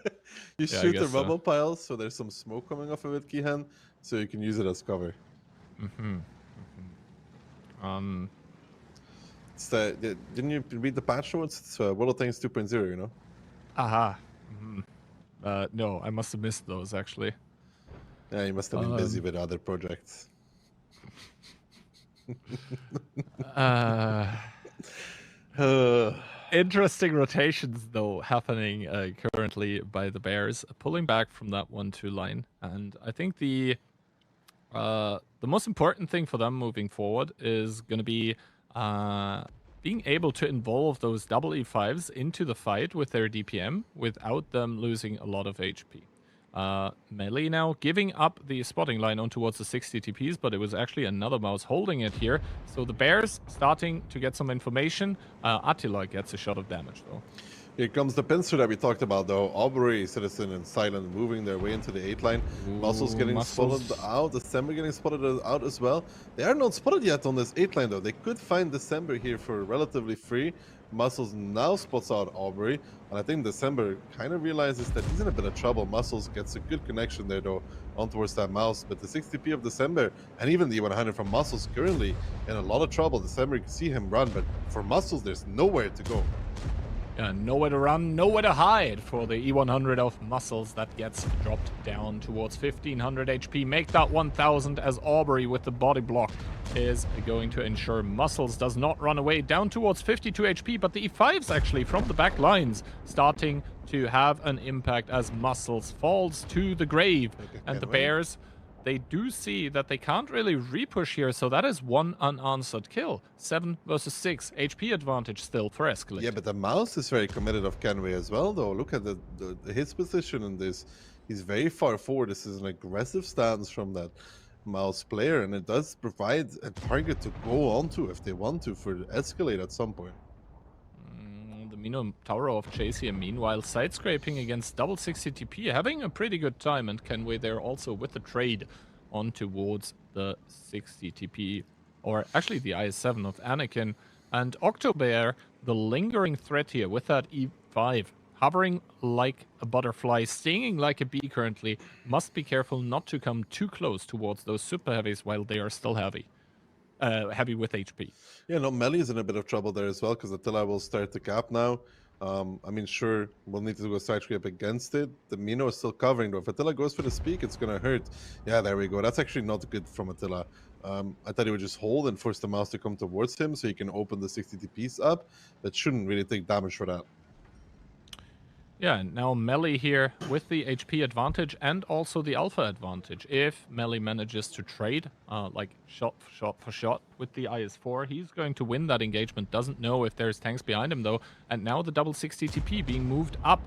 You yeah, shoot the rubble pile, so there's some smoke coming off of it, Kihan, so you can use it as cover. It's didn't you read the patch notes? It's World of Tanks 2.0, you know? Aha. No, I must have missed those actually. Yeah, you must have been busy with other projects. Interesting rotations, though, happening currently by the Bears, pulling back from that 1-2 line. And I think the most important thing for them moving forward is going to be being able to involve those double E5s into the fight with their DPM without them losing a lot of HP. Melee now giving up the spotting line on towards the 60 TPs, but it was actually another mouse holding it here. So the Bears starting to get some information. Attila gets a shot of damage, though. Here comes the pincer that we talked about, though. Aubrey, Citizen, and Silent moving their way into the 8 line. Muscles getting spotted out. December getting spotted out as well. They are not spotted yet on this 8 line, though. They could find December here for relatively free. Muscles now spots out Aubrey. And I think December kind of realizes that he's in a bit of trouble. Muscles gets a good connection there, though, on towards that mouse. But the 60p of December and even the 100 from Muscles currently in a lot of trouble. December, you can see him run, but for Muscles, there's nowhere to go. Nowhere to run, nowhere to hide for the E100 of Muscles that gets dropped down towards 1500 HP. Make that 1000 as Aubrey with the body block is going to ensure Muscles does not run away down towards 52 HP, but the E5s actually from the back lines starting to have an impact as Muscles falls to the grave. And the Bears, they do see that they can't really repush here, so that is one unanswered kill. 7 versus 6, HP advantage still for Escalate. Yeah, but the mouse is very committed of Kenway as well, though. Look at his position in this. He's very far forward. This is an aggressive stance from that mouse player, and it does provide a target to go onto if they want to for Escalate at some point. The Minotauro of Chase here, meanwhile, side scraping against double 60 TP, having a pretty good time, and Kenway there also with the trade on towards the 60 TP, or actually the IS-7 of Anakin. And Octobear, the lingering threat here with that E5, hovering like a butterfly, stinging like a bee currently, must be careful not to come too close towards those super heavies while they are still heavy. Heavy with HP. Yeah, no, Melly is in a bit of trouble there as well because Attila will start the cap now. I mean, sure, we'll need to go side scrape against it. The Mino is still covering, though. If Attila goes for the speak, it's going to hurt. Yeah, there we go. That's actually not good from Attila. I thought he would just hold and force the mouse to come towards him so he can open the 60 TPs up. That shouldn't really take damage for that. Yeah, and now Melee here with the HP advantage and also the alpha advantage. If Melee manages to trade, like shot for shot with the IS-4, he's going to win that engagement. Doesn't know if there's tanks behind him, though. And now the double 60 TP being moved up.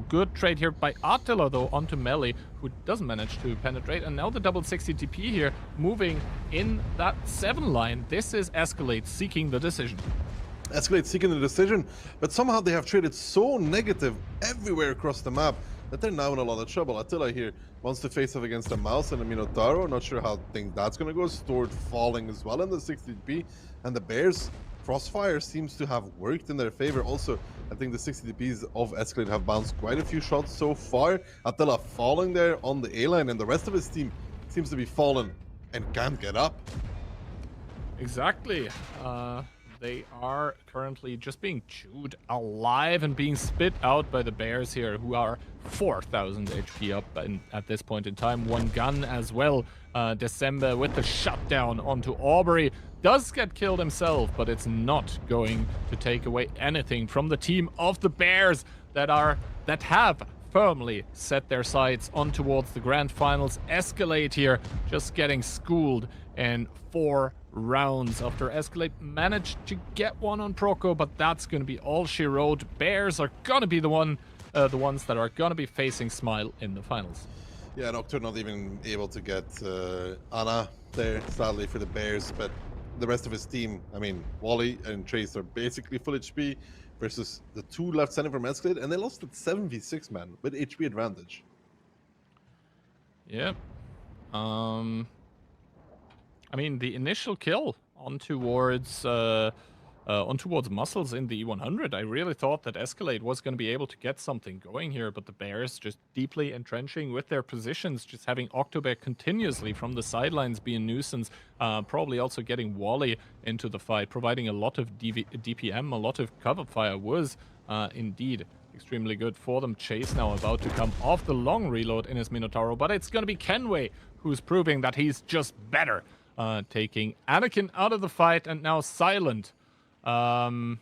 Good trade here by Attila, though, onto Melee, who doesn't manage to penetrate. And now the double 60 TP here moving in that 7 line. This is Escalate seeking the decision. Escalate seeking the decision, but somehow they have traded so negative everywhere across the map that they're now in a lot of trouble. Attila here wants to face off against a mouse and a Minotauro. Not sure how that's going to go. Stored falling as well in the 60p. And the Bears, Crossfire seems to have worked in their favor. Also, I think the 60 DPs of Escalate have bounced quite a few shots so far. Attila falling there on the A-line, and the rest of his team seems to be fallen and can't get up. Exactly. They are currently just being chewed alive and being spit out by the Bears here, who are 4,000 HP up at this point in time. One gun as well. December with the shutdown onto Aubrey. Does get killed himself, but it's not going to take away anything from the team of the Bears that have firmly set their sights on towards the grand finals. Escalate here, just getting schooled in 4 rounds after Escalate managed to get one on Proco, but that's going to be all she wrote. Bears are going to be the ones that are going to be facing Smile in the finals. Yeah, Nocturne not even able to get Anna there, sadly, for the Bears, but the rest of his team, I mean, Wally and Trace are basically full HP versus the 2 left center from Escalate, and they lost at 7v6, man, with HP advantage. Yep. I mean, the initial kill on towards on towards Muscles in the E100. I really thought that Escalate was going to be able to get something going here, but the Bears just deeply entrenching with their positions, just having Octobear continuously from the sidelines be a nuisance, probably also getting Wally into the fight, providing a lot of DPM, a lot of cover fire was indeed extremely good for them. Chase now about to come off the long reload in his Minotauro, but it's going to be Kenway who's proving that he's just better, taking Anakin out of the fight, and now Silent driving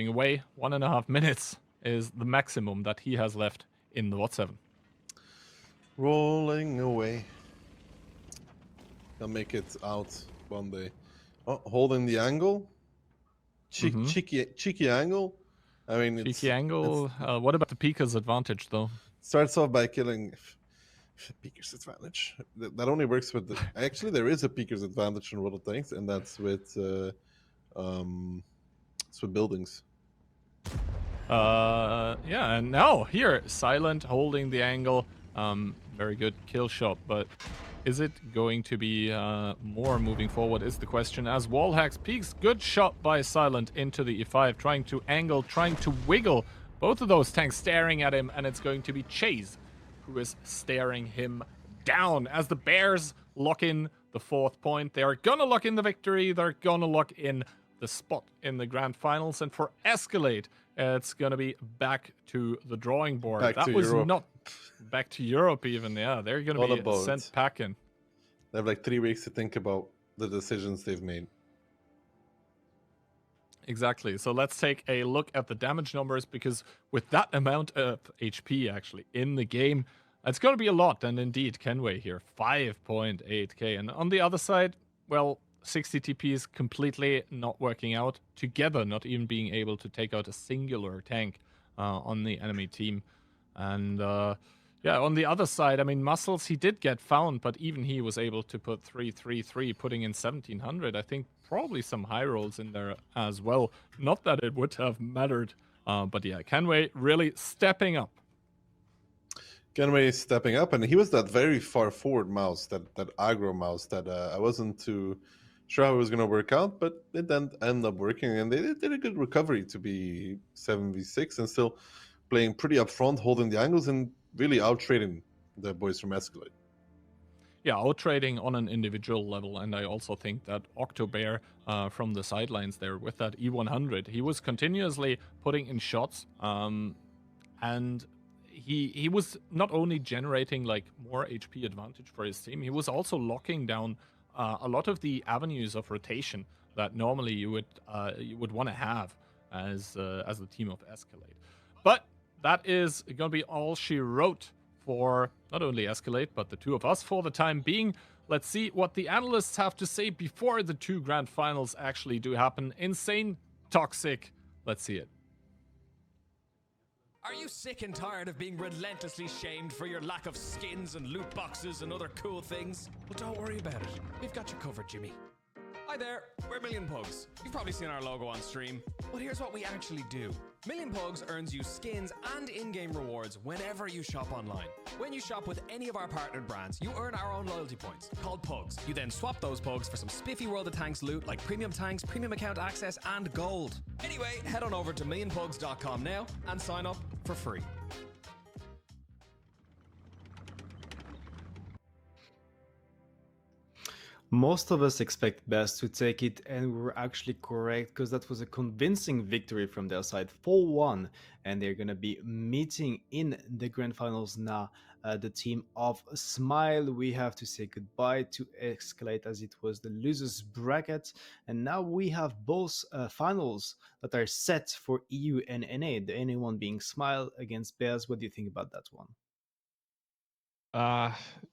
away. 1.5 minutes is the maximum that he has left in the WOT7. Rolling away. I'll make it out one day. Oh, holding the angle. Cheeky angle. I mean, cheeky angle. What about the Pika's advantage, though? Starts off by killing Peeker's advantage. That only works with actually, there is a Peeker's advantage in World of Tanks, and that's with buildings. Yeah, and now here, Silent holding the angle. Very good kill shot, but is it going to be more moving forward is the question. As Wallhacks peaks, good shot by Silent into the E5, trying to angle, trying to wiggle. Both of those tanks staring at him, and it's going to be Chase who is staring him down as the Bears lock in the 4th point. They are gonna lock in the victory. They're gonna lock in the spot in the grand finals. And for Escalate, it's gonna be back to the drawing board. That was Europe. Not back to Europe even. Yeah, they're gonna be sent packing. They have like 3 weeks to think about the decisions they've made. Exactly. So let's take a look at the damage numbers, because with that amount of HP actually in the game, it's going to be a lot. And indeed, Kenway here, 5.8k. And on the other side, well, 60 TPs completely not working out together, not even being able to take out a singular tank on the enemy team. And yeah, on the other side, I mean, Muscles, he did get found, but even he was able to put 333, putting in 1700. I think probably some high rolls in there as well. Not that it would have mattered, but yeah, Kenway really stepping up. Kenway is stepping up, and he was that very far forward mouse, that aggro mouse that I wasn't too sure how it was going to work out, but it then ended up working, and they did a good recovery to be 7v6 and still playing pretty upfront, holding the angles, and really out-trading the boys from Escalate. Yeah, out-trading on an individual level, and I also think that Octobear from the sidelines there with that E100, he was continuously putting in shots, and he was not only generating like more HP advantage for his team, he was also locking down a lot of the avenues of rotation that normally you would want to have as the team of Escalate. But that is going to be all she wrote for not only Escalate, but the two of us for the time being. Let's see what the analysts have to say before the 2 grand finals actually do happen. Insane, toxic. Let's see it. Are you sick and tired of being relentlessly shamed for your lack of skins and loot boxes and other cool things? Well, don't worry about it. We've got you covered, Jimmy. Hi there, we're Million Pugs. You've probably seen our logo on stream, but here's what we actually do. Million Pugs earns you skins and in-game rewards whenever you shop online. When you shop with any of our partnered brands, you earn our own loyalty points, called Pugs. You then swap those Pugs for some spiffy World of Tanks loot like premium tanks, premium account access, and gold. Anyway, head on over to millionpugs.com now and sign up for free. Most of us expect Best to take it, and we were actually correct, because that was a convincing victory from their side, 4-1, and they're going to be meeting in the grand finals now. The team of Smile, we have to say goodbye to Escalate, as it was the losers bracket, and now we have both finals that are set for EU and NA, the NA one being Smile against Bears. What do you think about that one?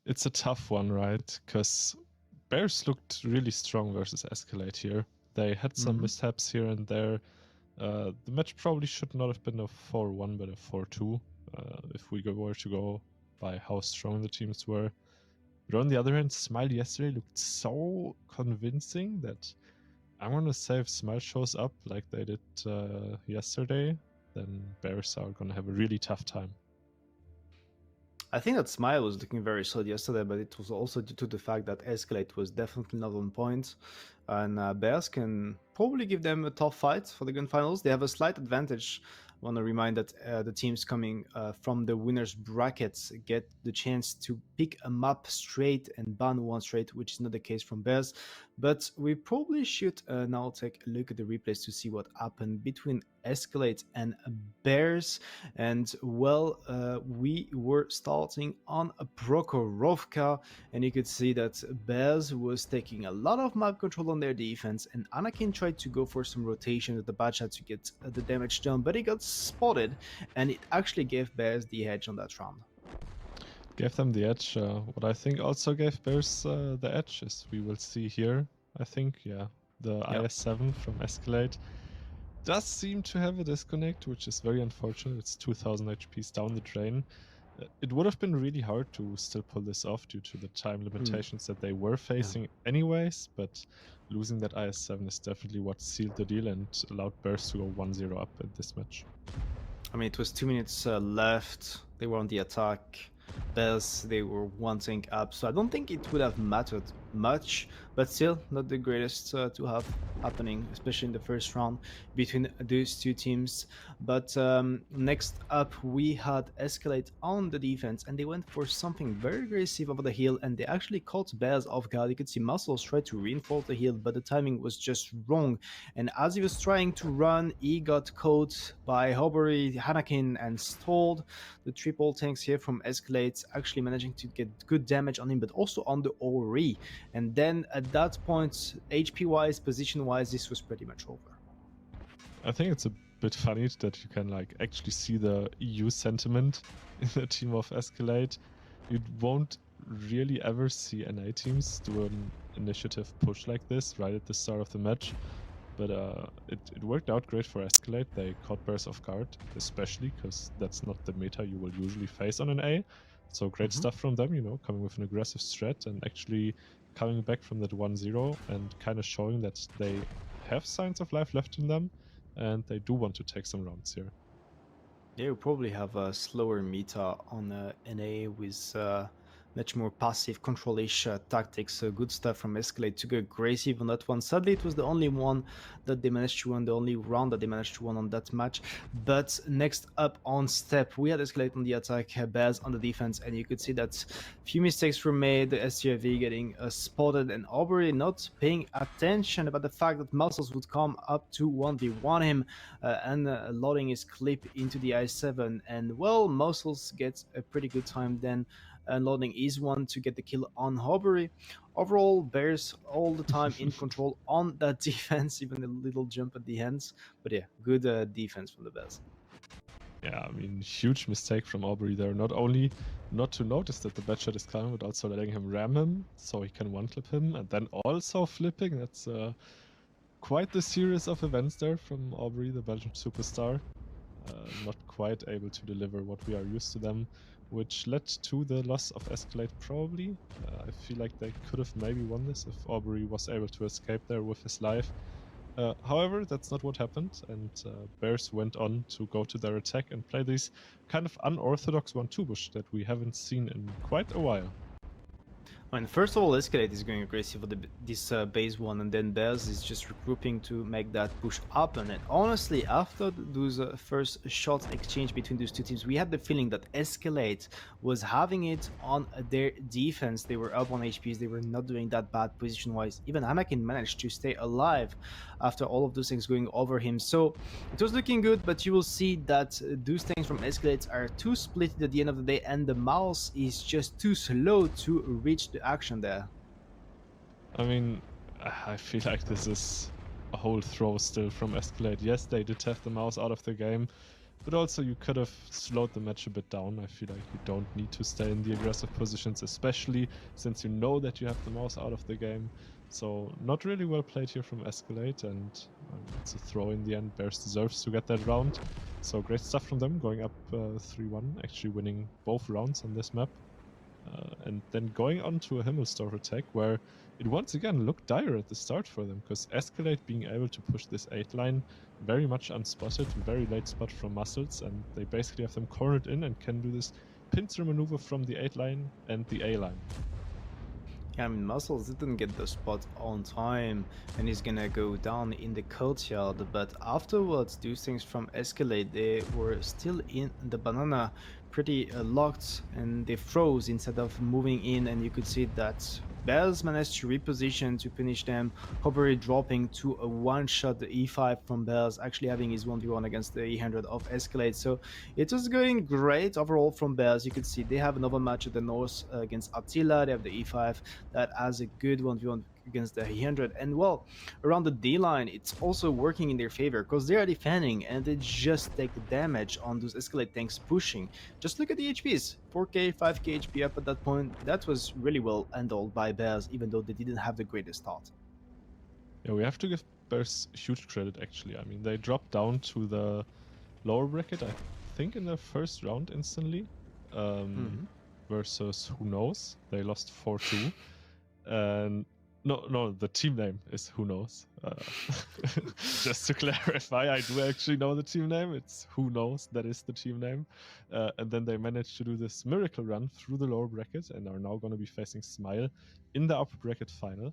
It's a tough one, right? Because Bears looked really strong versus Escalate here. They had some mishaps here and there. The match probably should not have been a 4-1, but a 4-2, if we were to go by how strong the teams were. But on the other hand, Smile yesterday looked so convincing that I'm going to say if Smile shows up like they did yesterday, then Bears are going to have a really tough time. I think that Smile was looking very solid yesterday, but it was also due to the fact that Escalate was definitely not on point. And Bears can probably give them a tough fight for the grand finals. They have a slight advantage. I want to remind that the teams coming from the winners' brackets get the chance to pick a map straight and ban one straight, which is not the case from Bears. But we probably should now take a look at the replays to see what happened between Escalate and Bears. And well, we were starting on a Prokhorovka, and you could see that Bears was taking a lot of map control on their defense, and Anakin tried to go for some rotation at the Bacha to get the damage done, but he got spotted, and it actually gave Bears the edge on that round. Gave them the edge. What I think also gave Bears the edge is we will see here, I think, yeah, the Yep. IS-7 from Escalate does seem to have a disconnect, which is very unfortunate. It's 2000 HPs down the drain. It would have been really hard to still pull this off due to the time limitations that they were facing anyways, but losing that IS-7 is definitely what sealed the deal and allowed Bears to go 1-0 up in this match. I mean, it was 2 minutes left. They were on the attack. Bears, they were wanting up, so I don't think it would have mattered much, but still not the greatest to have happening, especially in the first round between those two teams. But next up, we had Escalate on the defense, and they went for something very aggressive over the hill, and they actually caught Bears off guard. You could see Muscles try to reinforce the hill, but the timing was just wrong. And as he was trying to run, he got caught by Hobbery, Hanakin, and stalled. The triple tanks here from Escalate actually managing to get good damage on him, but also on the Ori. And then at that point, HP wise, position wise, this was pretty much over. I think it's a bit funny that you can like actually see the EU sentiment in the team of Escalate. You won't really ever see NA teams do an initiative push like this right at the start of the match. But it worked out great for Escalate. They caught Bears off guard, especially because that's not the meta you will usually face on an A. So great stuff from them, you know, coming with an aggressive strat and actually coming back from that 1-0 and kind of showing that they have signs of life left in them and they do want to take some rounds here. Yeah, you probably have a slower meta on NA with much more passive control-ish tactics. Good stuff from Escalate to go aggressive on that one. Sadly, it was the only one that they managed to win, the only round that they managed to win on that match. But next up on step, we had Escalate on the attack, Bears on the defense, and you could see that few mistakes were made. The STRV getting spotted, and Aubrey not paying attention about the fact that Muscles would come up to 1v1 him and loading his clip into the I7. And well, Muscles gets a pretty good time then. Unloading is one to get the kill on Hobbery. Overall, Bears all the time in control on that defense, even a little jump at the ends. But yeah, good defense from the Bears. Yeah, I mean, huge mistake from Aubrey there. Not only not to notice that the bad shot is coming, but also letting him ram him so he can one-clip him, and then also flipping. That's quite the series of events there from Aubrey, the Belgian superstar. Not quite able to deliver what we are used to them, which led to the loss of Escalate probably. I feel like they could have maybe won this if Aubrey was able to escape there with his life. However, that's not what happened, and Bears went on to go to their attack and play this kind of unorthodox 1-2 bush that we haven't seen in quite a while. I mean, first of all, Escalate is going aggressive for this base one, and then Bears is just regrouping to make that push happen. And honestly, after those first shots exchanged between those two teams, we had the feeling that Escalate was having it on their defense. They were up on HPs, they were not doing that bad position-wise. Even Anakin managed to stay alive after all of those things going over him. So it was looking good, but you will see that those things from Escalate are too split at the end of the day, and the mouse is just too slow to reach the action there. I mean, I feel like this is a whole throw still from Escalate. Yes, they did have the mouse out of the game, but also you could have slowed the match a bit down. I feel like you don't need to stay in the aggressive positions, especially since you know that you have the mouse out of the game. So not really well played here from Escalate, and it's a throw in the end. Bears deserves to get that round. So great stuff from them, going up 3-1, actually winning both rounds on this map. And then going on to a Himmelsdorf attack where it once again looked dire at the start for them, because Escalate being able to push this 8 line very much unspotted, very late spot from Muscles, and they basically have them cornered in and can do this pincer maneuver from the 8 line and the A line. Yeah, I mean, Muscles didn't get the spot on time and he's gonna go down in the courtyard, but afterwards, those things from Escalate, they were still in the banana, pretty locked, and they froze instead of moving in, and you could see that Bears managed to reposition to finish them, Hobbery dropping to a one-shot the E5 from Bears, actually having his 1v1 against the E100 of Escalate, so it was going great overall from Bears. You could see they have another match at the north against Attila, they have the E5, that has a good 1v1 against the 100. And well, around the D line, it's also working in their favor because they are defending and they just take the damage on those Escalate tanks pushing. Just look at the HPs 4k, 5k HP up at that point. That was really well handled by Bears, even though they didn't have the greatest start. Yeah, we have to give Bears huge credit actually. I mean, they dropped down to the lower bracket, I think, in their first round instantly. Versus who knows? They lost 4-2. And no, the team name is who knows. Just to clarify, I do actually know the team name. It's who knows. That is the team name. And then they managed to do this miracle run through the lower bracket and are now going to be facing Smile in the upper bracket final.